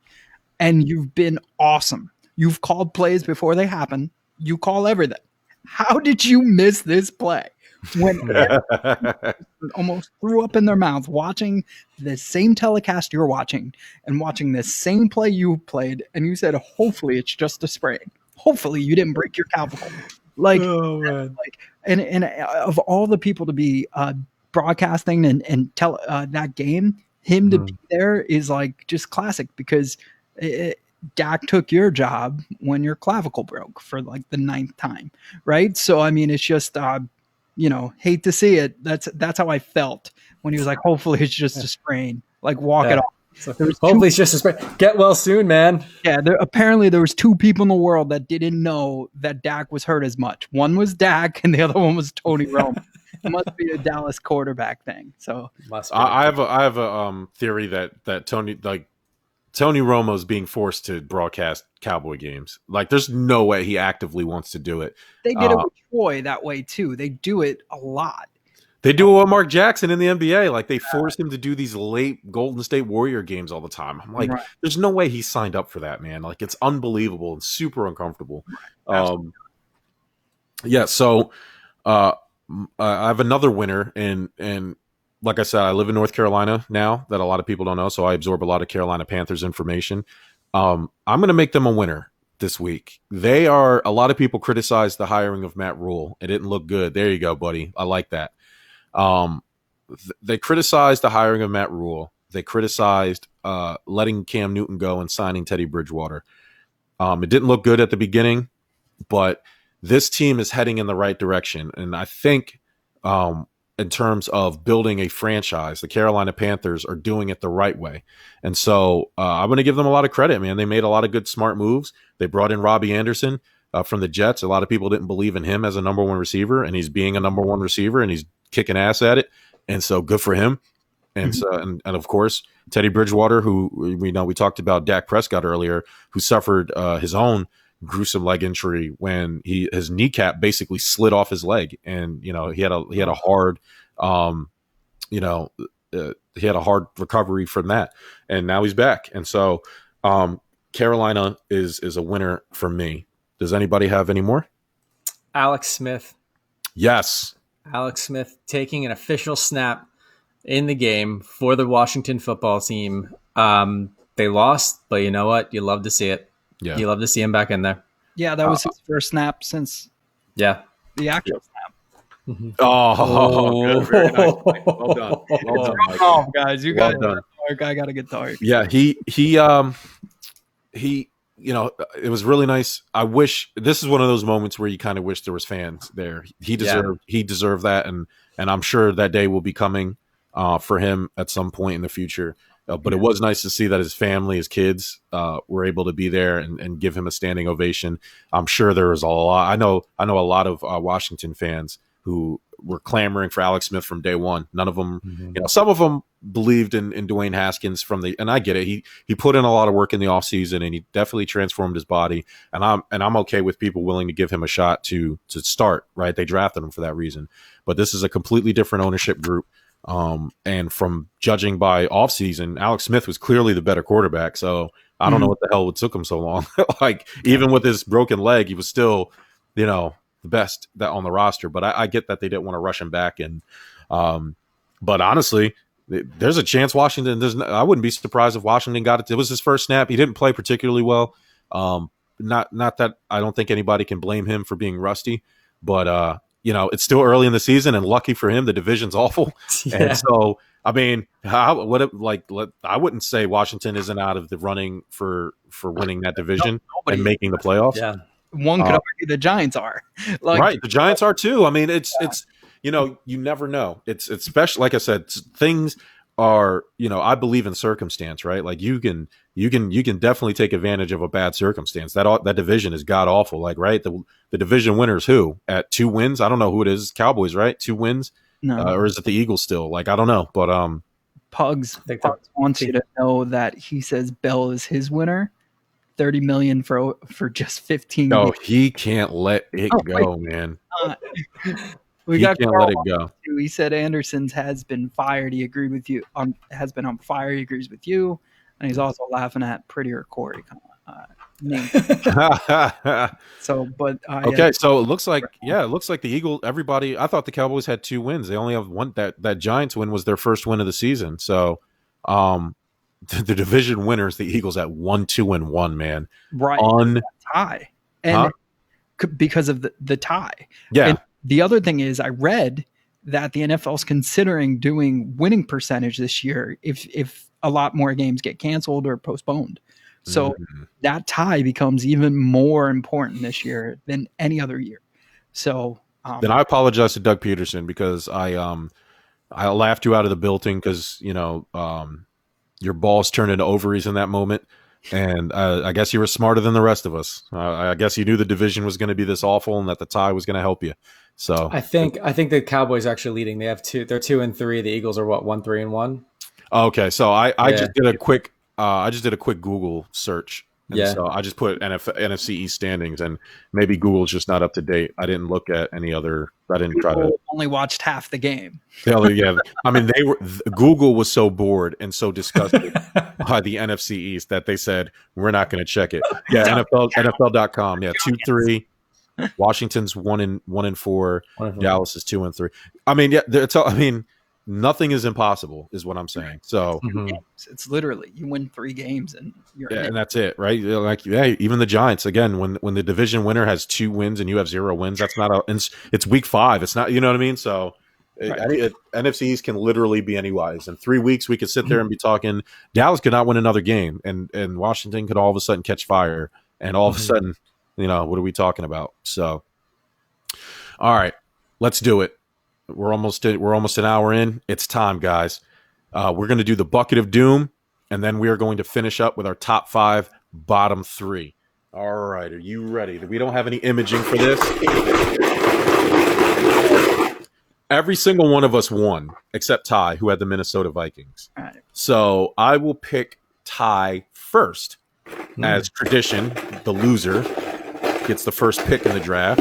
And you've been awesome. You've called plays before they happen. You call everything. How did you miss this play when almost threw up in their mouth watching the same telecast you're watching and watching the same play you played, and you said, hopefully it's just a sprain. Hopefully you didn't break your clavicle. Like, Oh man. like, and of all the people to be broadcasting and tell that game, him to be there is like just classic because Dak took your job when your clavicle broke for like the 9th time, right? So I mean, it's just hate to see it. That's how I felt when he was like, hopefully it's just a sprain. Like walk it off. So hopefully it's just a sprain. Get well soon, man. Yeah, apparently there was 2 people in the world that didn't know that Dak was hurt as much. One was Dak, and the other one was Tony Romo. It must be a Dallas quarterback thing. So I have a theory that Tony Romo's being forced to broadcast Cowboy games. Like, there's no way he actively wants to do it. they did it with Troy that way too. They do it a lot. They do it with Mark Jackson in the NBA. Like, they forced him to do these late Golden State Warrior games all the time. I'm like, there's no way he signed up for that, man. Like, it's unbelievable and super uncomfortable. Yeah, so I have another winner, and like I said, I live in North Carolina now that a lot of people don't know, so I absorb a lot of Carolina Panthers information. I'm going to make them a winner this week. A lot of people criticized the hiring of Matt Rule. It didn't look good. There you go, buddy. I like that. They criticized the hiring of Matt Rule. They criticized letting Cam Newton go and signing Teddy Bridgewater. It didn't look good at the beginning, but this team is heading in the right direction. And I think in terms of building a franchise, the Carolina Panthers are doing it the right way. And so I'm going to give them a lot of credit, man. They made a lot of good, smart moves. They brought in Robbie Anderson from the Jets. A lot of people didn't believe in him as a number 1 receiver, and he's being a number 1 receiver, and he's kicking ass at it. And so good for him. And so, and of course, Teddy Bridgewater, who we talked about Dak Prescott earlier, who suffered his own gruesome leg injury when his kneecap basically slid off his leg, and he had a hard he had a hard recovery from that, and now he's back. And so Carolina is a winner for me. Does anybody have any more? Alex Smith. Yes. Alex Smith taking an official snap in the game for the Washington football team. They lost, but you know what? You love to see it. Yeah. You love to see him back in there. Yeah, that was his first snap since the actual snap. Oh, good. Very nice. Well done. Well done, Mike. Oh, guys, you guys, done. I got to get dark. Yeah, he it was really nice. I wish this is one of those moments where you kind of wish there was fans there. He deserved that, and I'm sure that day will be coming for him at some point in the future. But it was nice to see that his family, his kids, were able to be there and give him a standing ovation. I'm sure there was a lot. I know a lot of Washington fans who were clamoring for Alex Smith from day one. None of them, some of them believed in Dwayne Haskins and I get it. He put in a lot of work in the offseason, and he definitely transformed his body. And I'm okay with people willing to give him a shot to start, right? They drafted him for that reason. But this is a completely different ownership group. And from judging by offseason, Alex Smith was clearly the better quarterback. So I don't know what the hell it took him so long. Even with his broken leg, he was still, the best that on the roster. But I get that they didn't want to rush him back. And, but honestly, there's a chance Washington, I wouldn't be surprised if Washington got it. It was his first snap. He didn't play particularly well. Not that I don't think anybody can blame him for being rusty, but, it's still early in the season, and lucky for him, the division's awful. Yeah. And so, I mean, I wouldn't say Washington isn't out of the running for winning that division and making the playoffs. Yeah, one could argue the Giants are. Right, the Giants are too. I mean, it's you never know. It's special. Like I said, things are, I believe in circumstance, right? Like you can definitely take advantage of a bad circumstance. That division is god awful. Like, right, the division winners who at 2 wins. I don't know who it is. Cowboys, right? 2 wins, or is it the Eagles still? Like, I don't know. But Pugs wants you to know that he says Bell is his winner. $30 million for just 15. No, he can't let it go, man. We can't let it go. He said Anderson's has been fired. He agreed with you. Has been on fire. He agrees with you, and he's also laughing at Prettier Corey. name. So, but okay, so it looks like the Eagles. Everybody, I thought the Cowboys had 2 wins. They only have one. That Giants win was their first win of the season. So, the division winners, the Eagles, at 1-2-1. Man, right, tie, and because of the tie. Yeah. And the other thing is, I read that the NFL is considering doing winning percentage this year if a lot more games get canceled or postponed. So that tie becomes even more important this year than any other year. So then I apologize to Doug Peterson because I laughed you out of the building because your balls turned into ovaries in that moment, and I guess you were smarter than the rest of us. I guess you knew the division was going to be this awful and that the tie was going to help you. So I think the Cowboys are actually leading. They have 2. They're 2-3. The Eagles are 1-3-1. Okay, so I just did a quick Google search. And so I just put NFC East standings, and maybe Google's just not up to date. I didn't look at any other. I didn't try to. Only watched half the game. Yeah, I mean, Google was so bored and so disgusted by the NFC East that they said we're not going to check it. Yeah, NFL.com. Yeah, 2-3. Washington's 1-4. Dallas is 2-3. I mean, yeah, nothing is impossible, is what I'm saying. So it's literally you win 3 games and you're in. And that's it, right? Like, even the Giants again. When the division winner has 2 wins and you have 0 wins, that's not it's week 5. It's not, you know what I mean? So NFC East can literally be anyways. In 3 weeks, we could sit there and be talking. Dallas could not win another game, and Washington could all of a sudden catch fire, and all of a sudden, what are we talking about? So, all right, let's do it. We're almost an hour in. It's time, guys. We're going to do the bucket of doom, and then we are going to finish up with our top 5, bottom 3. All right, are you ready? We don't have any imaging for this. Every single one of us won, except Ty, who had the Minnesota Vikings. All right. So I will pick Ty first. As tradition, the loser gets the first pick in the draft.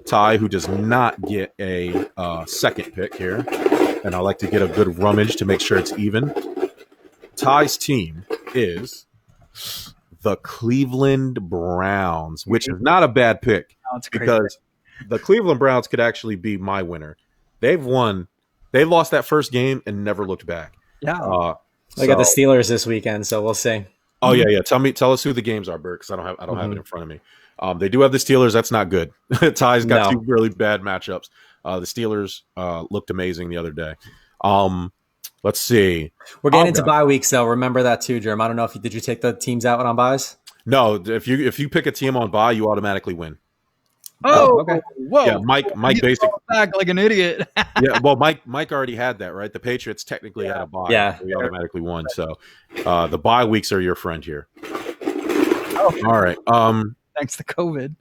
Ty, who does not get a second pick here, and I like to get a good rummage to make sure it's even. Ty's team is the Cleveland Browns, which is not a bad pick because the Cleveland Browns could actually be my winner. They've won. They lost that first game and never looked back. Yeah. They got the Steelers this weekend, so we'll see. Oh yeah. Tell us who the games are, Bert, because I don't have it in front of me. They do have the Steelers. That's not good. Ty's got 2 really bad matchups. The Steelers looked amazing the other day. Let's see. We're getting into bye weeks, though. Remember that too, Jerm. I don't know did you take the teams out on buys? No, if you pick a team on bye, you automatically win. Oh, okay. Whoa! Yeah, Mike basically back like an idiot. Yeah, well, Mike already had that, right? The Patriots technically had a bye. Yeah, we automatically won. So the bye weeks are your friend here. Oh. All right. Thanks to COVID.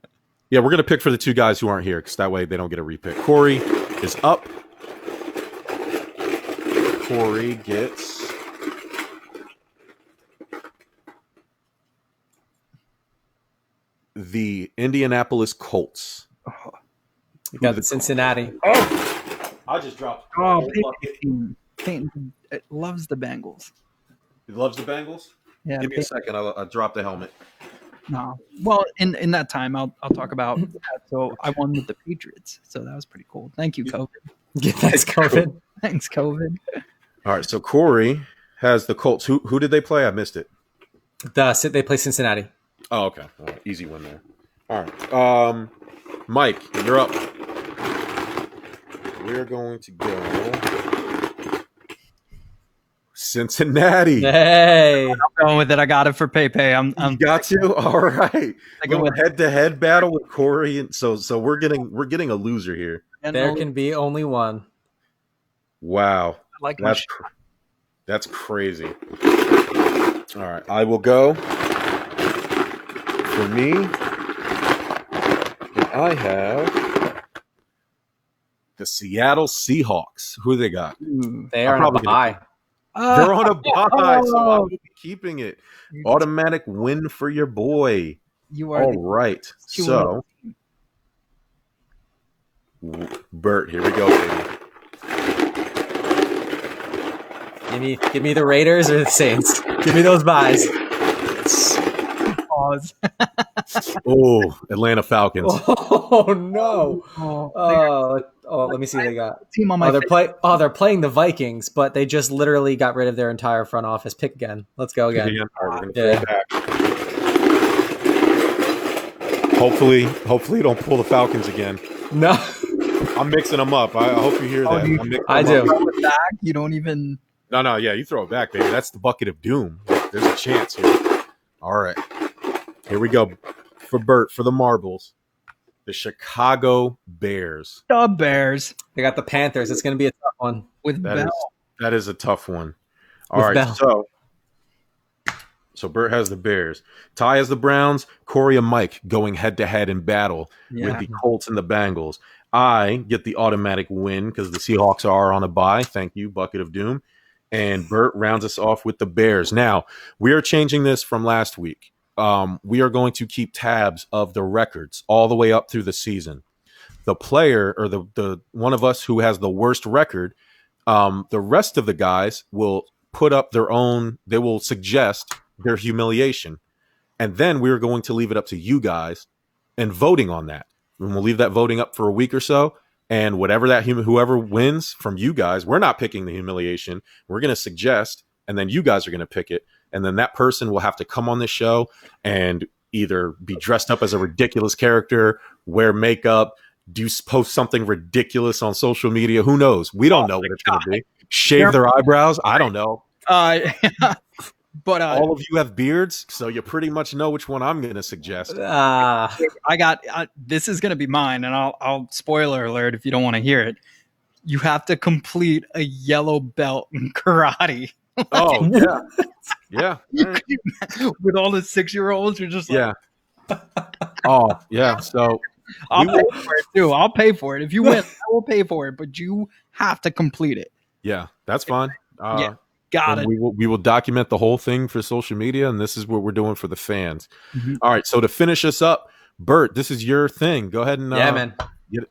Yeah, we're gonna pick for the 2 guys who aren't here because that way they don't get a repick. Corey is up. Corey gets the Indianapolis Colts. Oh. You got the Cincinnati. Oh, I just dropped. Oh, Peyton loves the Bengals. He loves the Bengals? Yeah. Give me a second. I'll drop the helmet. No. Well, in that time, I'll talk about that. So I won with the Patriots. So that was pretty cool. Thank you, COVID. Yeah, thanks, COVID. Thanks, COVID. All right. So Corey has the Colts. Who did they play? I missed it. They play Cincinnati. Oh, okay. All right. Easy win there. All right. Mike, you're up. We're going to go Cincinnati. Hey, I'm going with it. I got it for PayPay. I'm got to. All right. Head-to-head battle with Corey, and so we're getting a loser here. There can be only one. Wow, like that's crazy. All right, I will go. For me, I have the Seattle Seahawks. Who they got? They are on a bye. They're on a bye, so I will be keeping it. Automatic win for your boy. You are all right. So, Bert, here we go, baby. Give me the Raiders or the Saints. Give me those buys. Oh, pause. Oh, Atlanta Falcons. Oh no! Let me see what they got. Team on my they're playing the Vikings, but they just literally got rid of their entire front office. Pick again. Let's go again. All right, we're gonna throw it back. Hopefully, you don't pull the Falcons again. No, I'm mixing them up. I hope you hear that. I do. throw it back. You don't even. No, yeah, you throw it back, baby. That's the bucket of doom. There's a chance here. All right, here we go for Bert for the marbles. The Chicago Bears. The Bears. They got the Panthers. It's going to be a tough one with Bell. That is a tough one. All right, Bell. So Bert has the Bears. Ty has the Browns. Corey and Mike going head-to-head in battle with the Colts and the Bengals. I get the automatic win because the Seahawks are on a bye. Thank you, Bucket of Doom. And Bert rounds us off with the Bears. Now, we are changing this from last week. We are going to keep tabs of the records all the way up through the season. The player or the one of us who has the worst record, the rest of the guys will put up their own. They will suggest their humiliation, and then we're going to leave it up to you guys and voting on that. And we'll leave that voting up for a week or so. And whatever whoever wins from you guys, we're not picking the humiliation. We're going to suggest, and then you guys are going to pick it. And then that person will have to come on the show and either be dressed up as a ridiculous character, wear makeup, post something ridiculous on social media. Who knows? We don't know what it's going to be. Shave their eyebrows. I don't know. But all of you have beards, so you pretty much know which one I'm going to suggest. I got this is going to be mine, and I'll spoiler alert if you don't want to hear it. You have to complete a yellow belt in karate. Oh yeah, with all the 6-year-olds, you're just like, oh yeah. So I'll pay for it too. I'll pay for it if you win. I will pay for it, but you have to complete it. Yeah, that's fine. Got it. We will document the whole thing for social media, and this is what we're doing for the fans. Mm-hmm. All right, so to finish us up, Bert, this is your thing. Go ahead and man,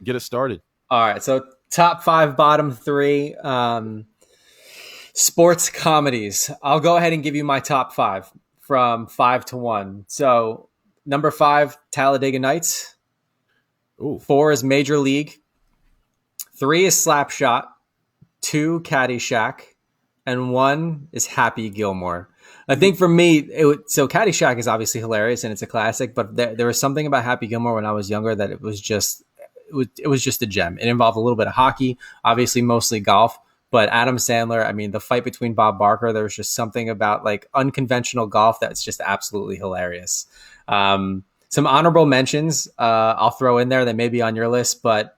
get it started. All right, so top 5, bottom 3, sports comedies. I'll go ahead and give you my top 5 from 5 to 1. So number 5, Talladega Nights. Ooh. 4 is Major League. 3 is Slapshot. 2, Caddyshack. And 1 is Happy Gilmore. I think for me, so Caddyshack is obviously hilarious and it's a classic, but there was something about Happy Gilmore when I was younger that it was just a gem. It involved a little bit of hockey, obviously mostly golf, but Adam Sandler, I mean, the fight between Bob Barker, there was just something about like unconventional golf that's just absolutely hilarious. Some honorable mentions I'll throw in there that may be on your list, but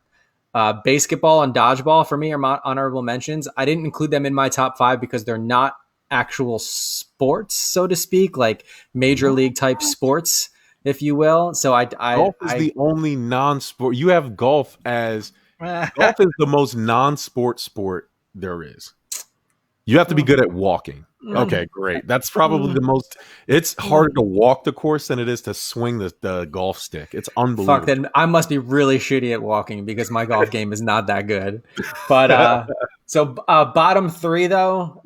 basketball and dodgeball for me are honorable mentions. I didn't include them in my top 5 because they're not actual sports, so to speak, like major league type sports, if you will. So golf is the only non-sport. You have golf as golf is the most non-sport sport there is. You have to be good at walking. Okay, great. That's probably the most. It's harder to walk the course than it is to swing the golf stick. It's unbelievable. Fuck, then I must be really shitty at walking because my golf game is not that good. But so bottom 3 though,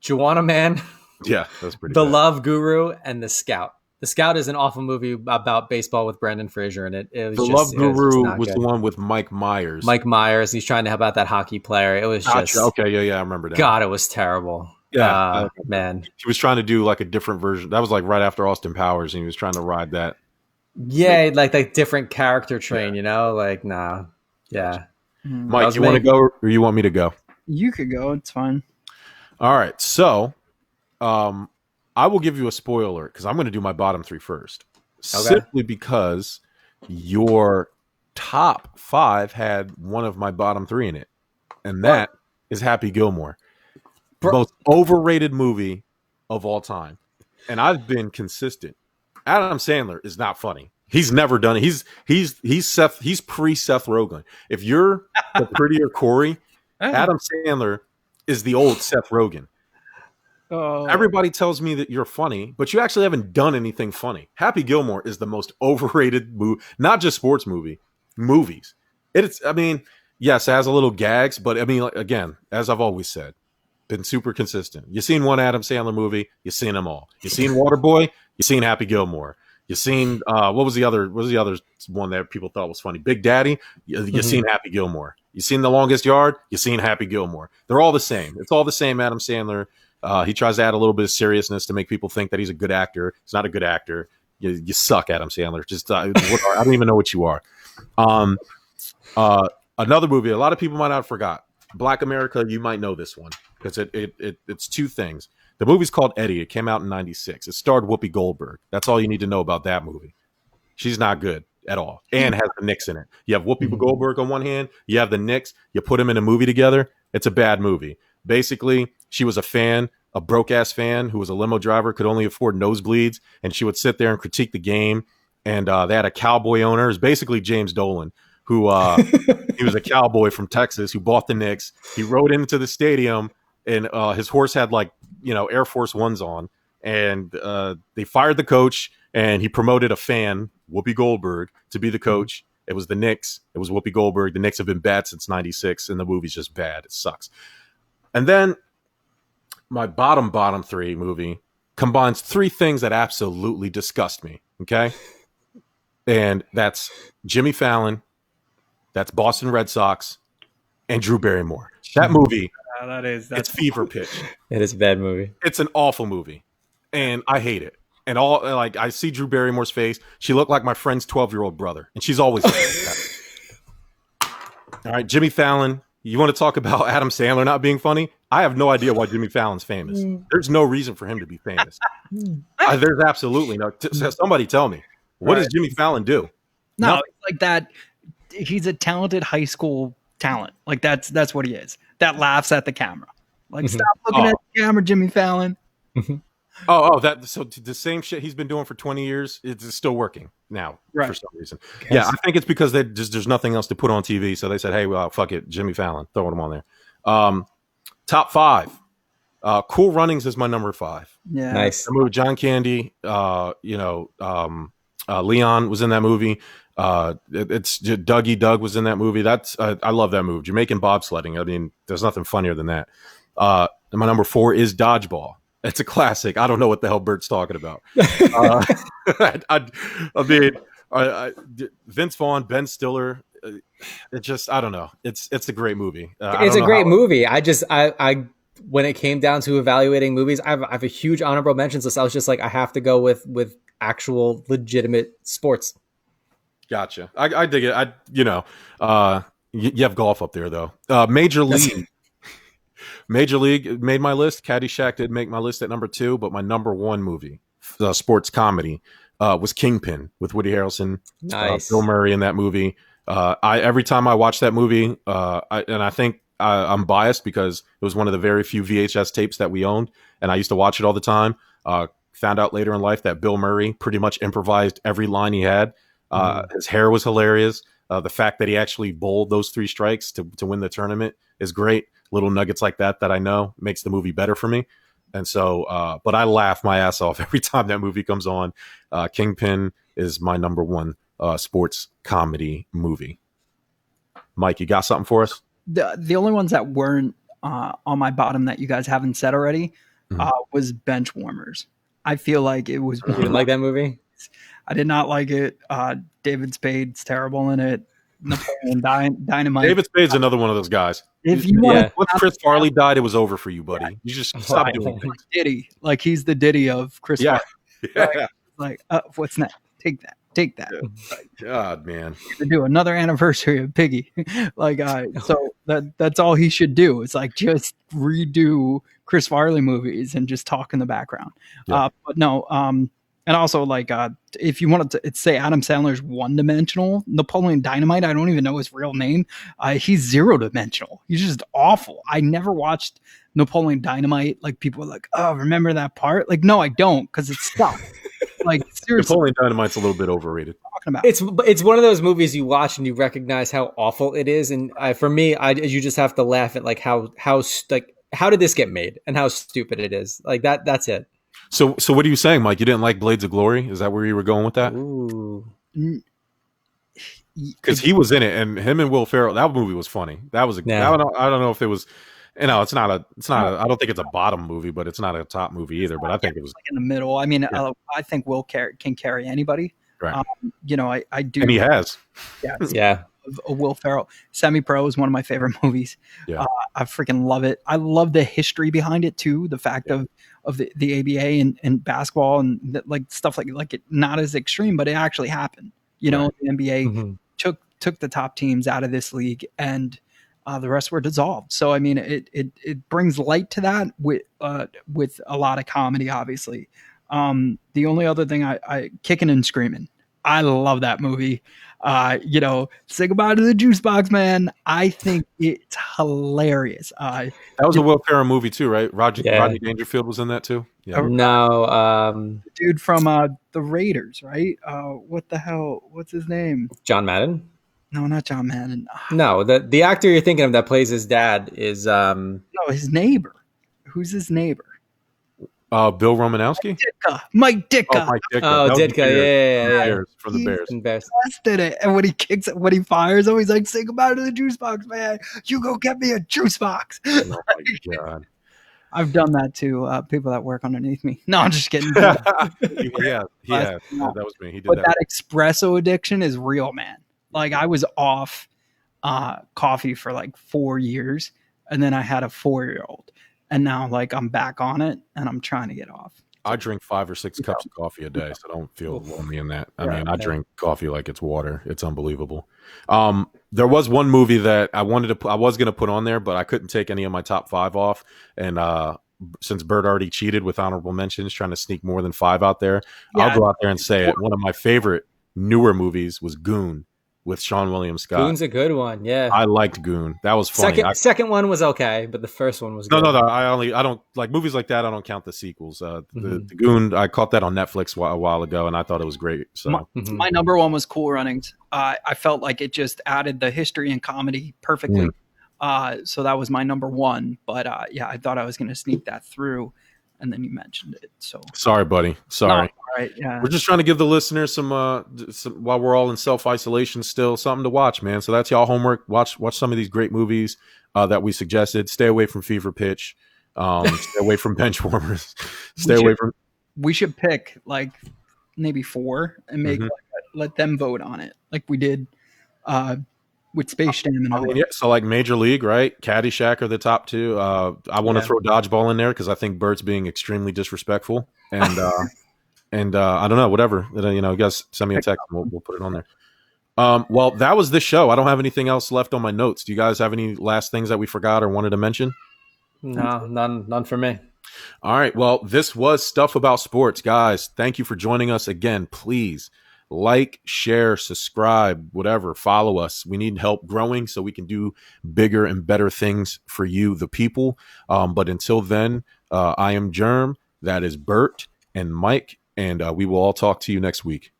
Juwanna Mann. Yeah, that's pretty. The bad. Love Guru and The Scout. The Scout is an awful movie about baseball with Brendan Fraser, and it was the just, Love Guru was the one with Mike Myers. Mike Myers, he's trying to help out that hockey player. It was just okay. Yeah, I remember that. God, it was terrible. Yeah, man. He was trying to do like a different version. That was like right after Austin Powers, and he was trying to ride that. Yeah, like that different character train, you know? Like, nah. Yeah. Mike, you want to go or you want me to go? You could go. It's fine. All right. So, I will give you a spoiler because I'm going to do my bottom 3 first. Okay. Simply because your top 5 had one of my bottom 3 in it, and that is Happy Gilmore. Most overrated movie of all time. And I've been consistent. Adam Sandler is not funny. He's never done it. He's pre-Seth Rogen. If you're the prettier Corey, Adam Sandler is the old Seth Rogen. Everybody tells me that you're funny, but you actually haven't done anything funny. Happy Gilmore is the most overrated movie, not just sports movies. Yes, it has a little gags, but I mean, like, again, as I've always said, been super consistent. You seen one Adam Sandler movie, you seen them all. You seen Waterboy, you seen Happy Gilmore. You seen what was the other one that people thought was funny? Big Daddy. You seen Happy Gilmore. You seen The Longest Yard. You seen Happy Gilmore. They're all the same. It's all the same. Adam Sandler. He tries to add a little bit of seriousness to make people think that he's a good actor. He's not a good actor. You suck, Adam Sandler. Just I don't even know what you are. Another movie a lot of people might not have forgot. Black America. You might know this one because it's two things. The movie's called Eddie. It came out in '96. It starred Whoopi Goldberg. That's all you need to know about that movie. She's not good at all, and has the Knicks in it. You have Whoopi Goldberg on one hand. You have the Knicks. You put them in a movie together. It's a bad movie. Basically, she was a fan, a broke-ass fan who was a limo driver, could only afford nosebleeds, and she would sit there and critique the game. And they had a cowboy owner. It was basically James Dolan, who he was a cowboy from Texas who bought the Knicks. He rode into the stadium, and his horse had Air Force Ones on, and they fired the coach, and he promoted a fan, Whoopi Goldberg, to be the coach. It was the Knicks. It was Whoopi Goldberg. The Knicks have been bad since '96, and the movie's just bad. It sucks. And then my bottom three movie combines three things that absolutely disgust me. Okay, and that's Jimmy Fallon, that's Boston Red Sox, and Drew Barrymore. That movie. It's fever pitch. It is a bad movie. It's an awful movie, and I hate it. And I see Drew Barrymore's face. She looked like my friend's 12-year-old brother, and she's always like that. All right, Jimmy Fallon. You want to talk about Adam Sandler not being funny? I have no idea why Jimmy Fallon's famous. There's no reason for him to be famous. There's absolutely no. Somebody tell me, what does Jimmy Fallon do? No, it's like that. He's a talented high school talent. Like that's what he is. That laughs at the camera. Like, stop looking at the camera, Jimmy Fallon. So the same shit he's been doing for 20 years, it's still working now for some reason. Yeah, I think it's because there's nothing else to put on TV, so they said, hey, well, fuck it, Jimmy Fallon, throwing him on there. Top five. Cool Runnings is my number 5. Yeah, nice. I movie John Candy. Leon was in that movie. It's Dougie Doug was in that movie. That's I love that movie. Jamaican bobsledding. I mean, there's nothing funnier than that. My number 4 is Dodgeball. It's a classic. I don't know what the hell Bert's talking about. Vince Vaughn, Ben Stiller. I don't know. It's a great movie. It's a great movie. I when it came down to evaluating movies, I have a huge honorable mentions list. I was just like, I have to go with actual legitimate sports. Gotcha. I dig it. You have golf up there though. Major League. Major League made my list. Caddyshack did make my list at number 2, but my number 1 movie, sports comedy, was Kingpin with Woody Harrelson. Nice. Bill Murray in that movie. Every time I watch that movie, I think I'm biased because it was one of the very few VHS tapes that we owned, and I used to watch it all the time. Found out later in life that Bill Murray pretty much improvised every line he had. His hair was hilarious. The fact that he actually bowled those 3 strikes to win the tournament is great. Little nuggets like that I know makes the movie better for me. And so, but I laugh my ass off every time that movie comes on. Kingpin is my number 1 sports comedy movie. Mike, you got something for us? The only ones that weren't on my bottom that you guys haven't said already was Benchwarmers. I feel like it was. You didn't like that movie? I did not like it. David Spade's terrible in it. Napoleon Dynamite. David Spade's another one of those guys. If you want, once Chris Farley died, it was over for you, buddy. You just stop doing it. Diddy, like he's the Diddy of Chris Farley. Yeah. Like, what's next? Take that. God, man. To do another anniversary of Piggy. So that's all he should do. It's like just redo Chris Farley movies and just talk in the background. Yeah. But no, and also if you wanted to say Adam Sandler's one-dimensional, Napoleon Dynamite, I don't even know his real name. He's zero-dimensional. He's just awful. I never watched Napoleon Dynamite. Like people are like, oh, remember that part? Like, no, I don't, because it's stuff. Like seriously, Napoleon Dynamite's a little bit overrated. It's one of those movies you watch and you recognize how awful it is, and for me, you just have to laugh at like how did this get made and how stupid it is. Like that. That's it. So what are you saying, Mike? You didn't like Blades of Glory? Is that where you were going with that? Ooh. Because he was in it, and him and Will Ferrell. That movie was funny. That was I don't know if it was it's not a, I don't think it's a bottom movie, but it's not a top movie either. But I think it was like in the middle. I mean, Yeah. I think Will can carry anybody. right, I do. and he has. Yeah, Yeah. Will Ferrell. Semi-Pro is one of my favorite movies. Yeah. I freaking love it. I love the history behind it too. The fact of the ABA and basketball and like stuff like it, not as extreme, but it actually happened. Right. The NBA Mm-hmm. took the top teams out of this league, and the rest were dissolved. So I mean, it brings light to that with a lot of comedy, obviously. The only other thing I Kicking and Screaming. I love that movie. Say goodbye to the juice box, man. I think it's hilarious. That was a Will Ferrell movie too, right? Rodney Dangerfield was in that too. Yeah. No, dude from the Raiders, right? What the hell? What's his name? John Madden. No, not John Madden. No, the actor you're thinking of that plays his dad is No, his neighbor. Who's his neighbor? Bill Romanowski. Mike Ditka. Oh, Mike Ditka. Oh, That was the Ditka, yeah. Bears, for the Bears. Invested it, and when he fires him, he's like, "Say goodbye to the juice box, man. You go get me a juice box." Oh my god. I've done that to people that work underneath me. No, I'm just kidding. Yeah, that was me. He did But that espresso addiction is real, man. Like I was off coffee for like 4 years, and then I had a 4-year-old, and now like I'm back on it, and I'm trying to get off. I drink 5 or 6 cups of coffee a day, so don't feel lonely in that. I mean, I drink coffee like it's water. It's unbelievable. There was one movie that I was going to put on there, but I couldn't take any of my top 5 off. And since Bert already cheated with honorable mentions, trying to sneak more than 5 out there, I'll go out there and say it. One of my favorite newer movies was Goon with Sean William Scott. Goon's a good one. Yeah, I liked Goon. That was funny. Second one was okay, but the first one was good. No. I don't like movies like that. I don't count the sequels. The Goon, I caught that on Netflix a while ago, and I thought it was great. So my number one was Cool Runnings. I felt like it just added the history and comedy perfectly. So that was my number one. But I thought I was going to sneak that through, and then you mentioned it. So sorry, buddy. Sorry. No, all right, yeah. We're just trying to give the listeners some while we're all in self-isolation still, something to watch, man. So that's y'all homework. Watch some of these great movies that we suggested. Stay away from Fever Pitch. Stay away from Benchwarmers. We should pick like maybe 4 and make let them vote on it, like we did with Space Jam and all. So like Major League, right? Caddyshack are the top 2. I want to throw Dodgeball in there because I think Bert's being extremely disrespectful, and I don't know, whatever. You guys send me a text and we'll put it on there. Well, that was this show. I don't have anything else left on my notes. Do you guys have any last things that we forgot or wanted to mention? No, none for me. All right. Well, this was Stuff About Sports, guys. Thank you for joining us again. Please like, share, subscribe, whatever. Follow us. We need help growing so we can do bigger and better things for you, the people. But until then, I am Germ. That is Bert and Mike. And we will all talk to you next week.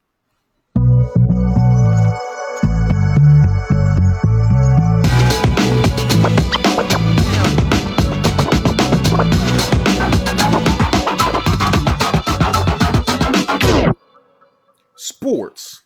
Sports.